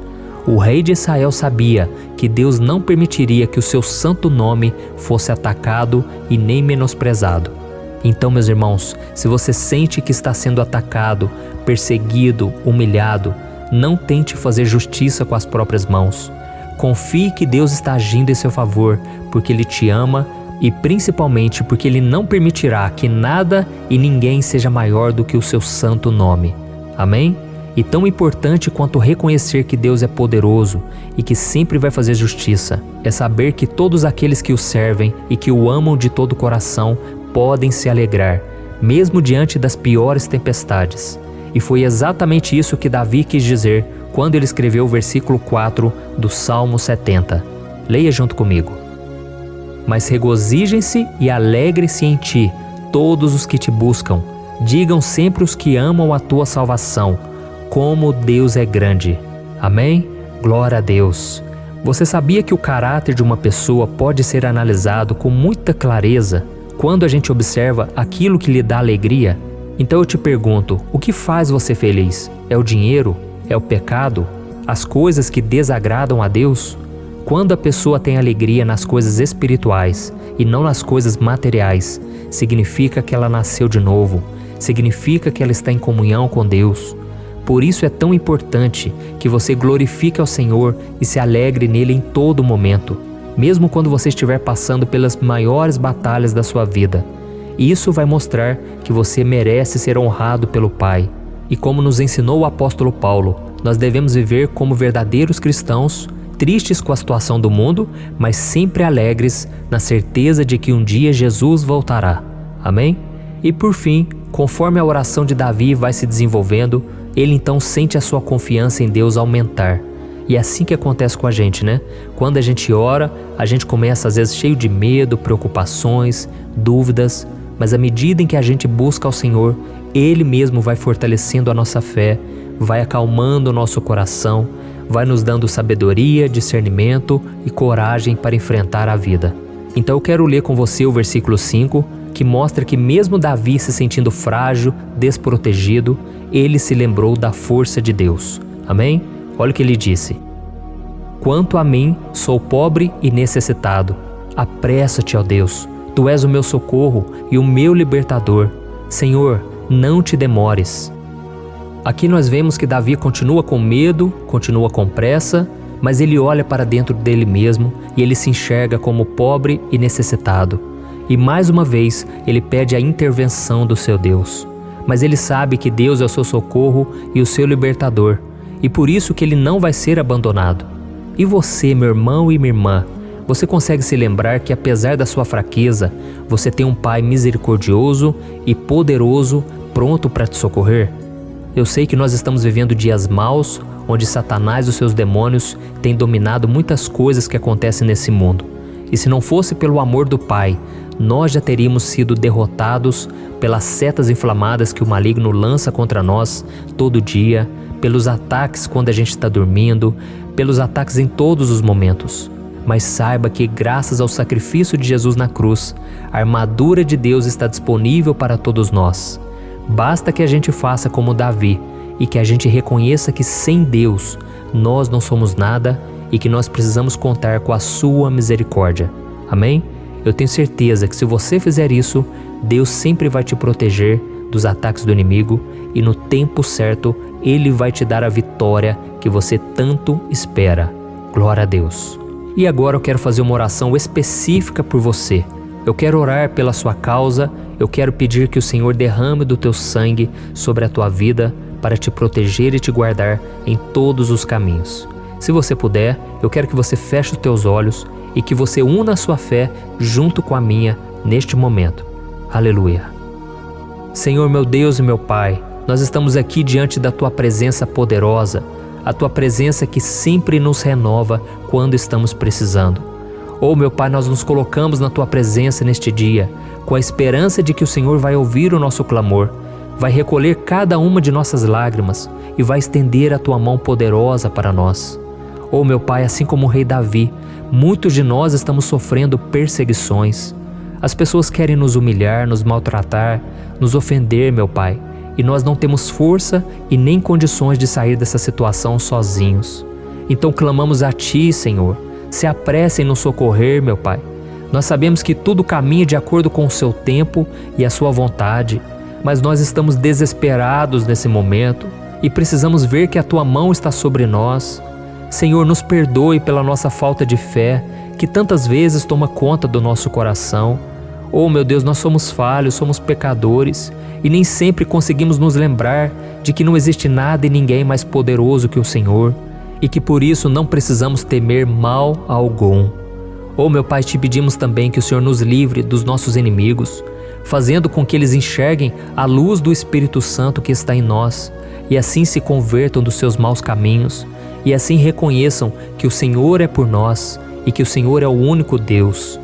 O rei de Israel sabia que Deus não permitiria que o seu santo nome fosse atacado e nem menosprezado. Então, meus irmãos, se você sente que está sendo atacado, perseguido, humilhado, não tente fazer justiça com as próprias mãos. Confie que Deus está agindo em seu favor, porque Ele te ama e principalmente porque Ele não permitirá que nada e ninguém seja maior do que o seu santo nome. Amém? E tão importante quanto reconhecer que Deus é poderoso e que sempre vai fazer justiça, é saber que todos aqueles que o servem e que o amam de todo o coração podem se alegrar, mesmo diante das piores tempestades. E foi exatamente isso que Davi quis dizer quando ele escreveu o versículo 4 do Salmo 70. Leia junto comigo. Mas regozijem-se e alegrem-se em ti, todos os que te buscam. Digam sempre os que amam a tua salvação, como Deus é grande. Amém? Glória a Deus. Você sabia que o caráter de uma pessoa pode ser analisado com muita clareza quando a gente observa aquilo que lhe dá alegria? Então eu te pergunto, o que faz você feliz? É o dinheiro? É o pecado? As coisas que desagradam a Deus? Quando a pessoa tem alegria nas coisas espirituais e não nas coisas materiais, significa que ela nasceu de novo, significa que ela está em comunhão com Deus. Por isso é tão importante que você glorifique ao Senhor e se alegre nele em todo momento, mesmo quando você estiver passando pelas maiores batalhas da sua vida. Isso vai mostrar que você merece ser honrado pelo Pai. E como nos ensinou o apóstolo Paulo, nós devemos viver como verdadeiros cristãos, tristes com a situação do mundo, mas sempre alegres na certeza de que um dia Jesus voltará. Amém? E por fim, conforme a oração de Davi vai se desenvolvendo, ele então sente a sua confiança em Deus aumentar. E é assim que acontece com a gente, né? Quando a gente ora, a gente começa às vezes cheio de medo, preocupações, dúvidas, mas à medida em que a gente busca ao Senhor, Ele mesmo vai fortalecendo a nossa fé, vai acalmando o nosso coração, vai nos dando sabedoria, discernimento e coragem para enfrentar a vida. Então eu quero ler com você o versículo 5, que mostra que mesmo Davi se sentindo frágil, desprotegido, ele se lembrou da força de Deus. Amém? Olha o que ele disse: Quanto a mim, sou pobre e necessitado. Apressa-te, ó Deus. Tu és o meu socorro e o meu libertador. Senhor, não te demores. Aqui nós vemos que Davi continua com medo, continua com pressa, mas ele olha para dentro dele mesmo e ele se enxerga como pobre e necessitado. E mais uma vez ele pede a intervenção do seu Deus. Mas ele sabe que Deus é o seu socorro e o seu libertador, e por isso que ele não vai ser abandonado. E você, meu irmão e minha irmã, você consegue se lembrar que apesar da sua fraqueza, você tem um Pai misericordioso e poderoso pronto para te socorrer? Eu sei que nós estamos vivendo dias maus, onde Satanás e os seus demônios têm dominado muitas coisas que acontecem nesse mundo. E se não fosse pelo amor do Pai, nós já teríamos sido derrotados pelas setas inflamadas que o maligno lança contra nós todo dia, pelos ataques quando a gente está dormindo, pelos ataques em todos os momentos. Mas saiba que graças ao sacrifício de Jesus na cruz, a armadura de Deus está disponível para todos nós. Basta que a gente faça como Davi e que a gente reconheça que sem Deus nós não somos nada e que nós precisamos contar com a sua misericórdia. Amém? Eu tenho certeza que se você fizer isso, Deus sempre vai te proteger dos ataques do inimigo e no tempo certo Ele vai te dar a vitória que você tanto espera. Glória a Deus. E agora eu quero fazer uma oração específica por você. Eu quero orar pela sua causa, eu quero pedir que o Senhor derrame do teu sangue sobre a tua vida para te proteger e te guardar em todos os caminhos. Se você puder, eu quero que você feche os teus olhos e que você una a sua fé junto com a minha neste momento. Aleluia. Senhor, meu Deus e meu Pai, nós estamos aqui diante da tua presença poderosa, a tua presença que sempre nos renova quando estamos precisando. Oh, meu Pai, nós nos colocamos na tua presença neste dia, com a esperança de que o Senhor vai ouvir o nosso clamor, vai recolher cada uma de nossas lágrimas e vai estender a tua mão poderosa para nós. Oh, meu Pai, assim como o rei Davi, muitos de nós estamos sofrendo perseguições. As pessoas querem nos humilhar, nos maltratar, nos ofender, meu Pai, e nós não temos força e nem condições de sair dessa situação sozinhos. Então clamamos a Ti, Senhor, se apresse em nos socorrer, meu Pai. Nós sabemos que tudo caminha de acordo com o Seu tempo e a Sua vontade, mas nós estamos desesperados nesse momento e precisamos ver que a Tua mão está sobre nós. Senhor, nos perdoe pela nossa falta de fé, que tantas vezes toma conta do nosso coração. Oh, meu Deus, nós somos falhos, somos pecadores e nem sempre conseguimos nos lembrar de que não existe nada e ninguém mais poderoso que o Senhor e que por isso não precisamos temer mal algum. Oh, meu Pai, te pedimos também que o Senhor nos livre dos nossos inimigos, fazendo com que eles enxerguem a luz do Espírito Santo que está em nós e assim se convertam dos seus maus caminhos e assim reconheçam que o Senhor é por nós e que o Senhor é o único Deus.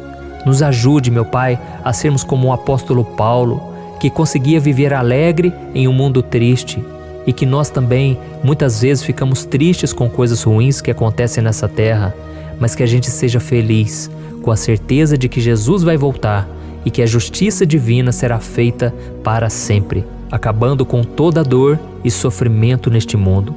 Nos ajude, meu Pai, a sermos como o apóstolo Paulo, que conseguia viver alegre em um mundo triste, e que nós também muitas vezes ficamos tristes com coisas ruins que acontecem nessa terra, mas que a gente seja feliz com a certeza de que Jesus vai voltar e que a justiça divina será feita para sempre, acabando com toda dor e sofrimento neste mundo.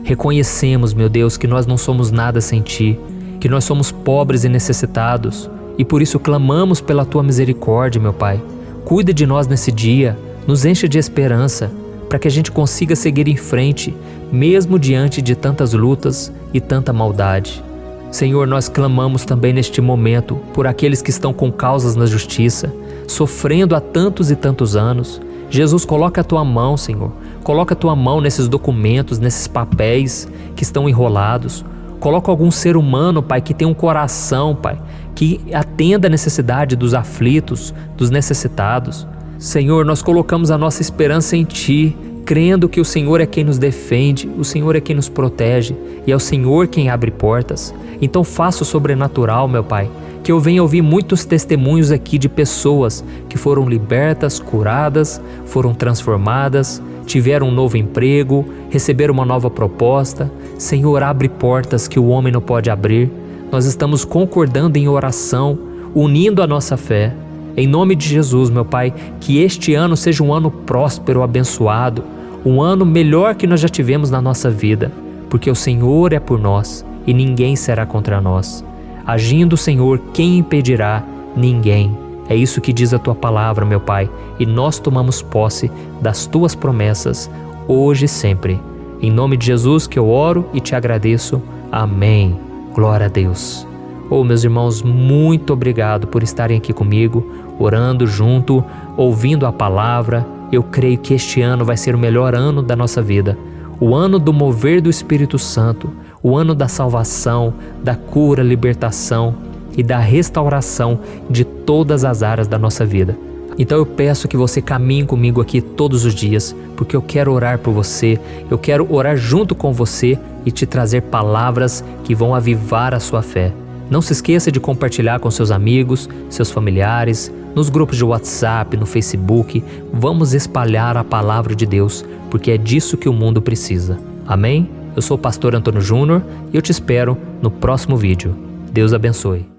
Reconhecemos, meu Deus, que nós não somos nada sem Ti, que nós somos pobres e necessitados, e por isso clamamos pela Tua misericórdia, meu Pai. Cuida de nós nesse dia, nos enche de esperança, para que a gente consiga seguir em frente, mesmo diante de tantas lutas e tanta maldade. Senhor, nós clamamos também neste momento por aqueles que estão com causas na justiça, sofrendo há tantos e tantos anos. Jesus, coloca a Tua mão, Senhor. Coloca a Tua mão nesses documentos, nesses papéis que estão enrolados. Coloca algum ser humano, Pai, que tem um coração, Pai, que atenda a necessidade dos aflitos, dos necessitados. Senhor, nós colocamos a nossa esperança em Ti, crendo que o Senhor é quem nos defende, o Senhor é quem nos protege e é o Senhor quem abre portas. Então faça o sobrenatural, meu Pai, que eu venha ouvir muitos testemunhos aqui de pessoas que foram libertas, curadas, foram transformadas, tiveram um novo emprego, receberam uma nova proposta. Senhor, abre portas que o homem não pode abrir. Nós estamos concordando em oração, unindo a nossa fé. Em nome de Jesus, meu Pai, que este ano seja um ano próspero, abençoado, um ano melhor que nós já tivemos na nossa vida, porque o Senhor é por nós e ninguém será contra nós. Agindo o Senhor, quem impedirá? Ninguém. É isso que diz a Tua palavra, meu Pai, e nós tomamos posse das Tuas promessas, hoje e sempre. Em nome de Jesus que eu oro e te agradeço. Amém. Glória a Deus. Meus irmãos, muito obrigado por estarem aqui comigo, orando junto, ouvindo a palavra. Eu creio que este ano vai ser o melhor ano da nossa vida. O ano do mover do Espírito Santo, o ano da salvação, da cura, libertação e da restauração de todas as áreas da nossa vida. Então eu peço que você caminhe comigo aqui todos os dias, porque eu quero orar por você, eu quero orar junto com você e te trazer palavras que vão avivar a sua fé. Não se esqueça de compartilhar com seus amigos, seus familiares, nos grupos de WhatsApp, no Facebook. Vamos espalhar a palavra de Deus, porque é disso que o mundo precisa. Amém? Eu sou o pastor Antônio Júnior e eu te espero no próximo vídeo. Deus abençoe.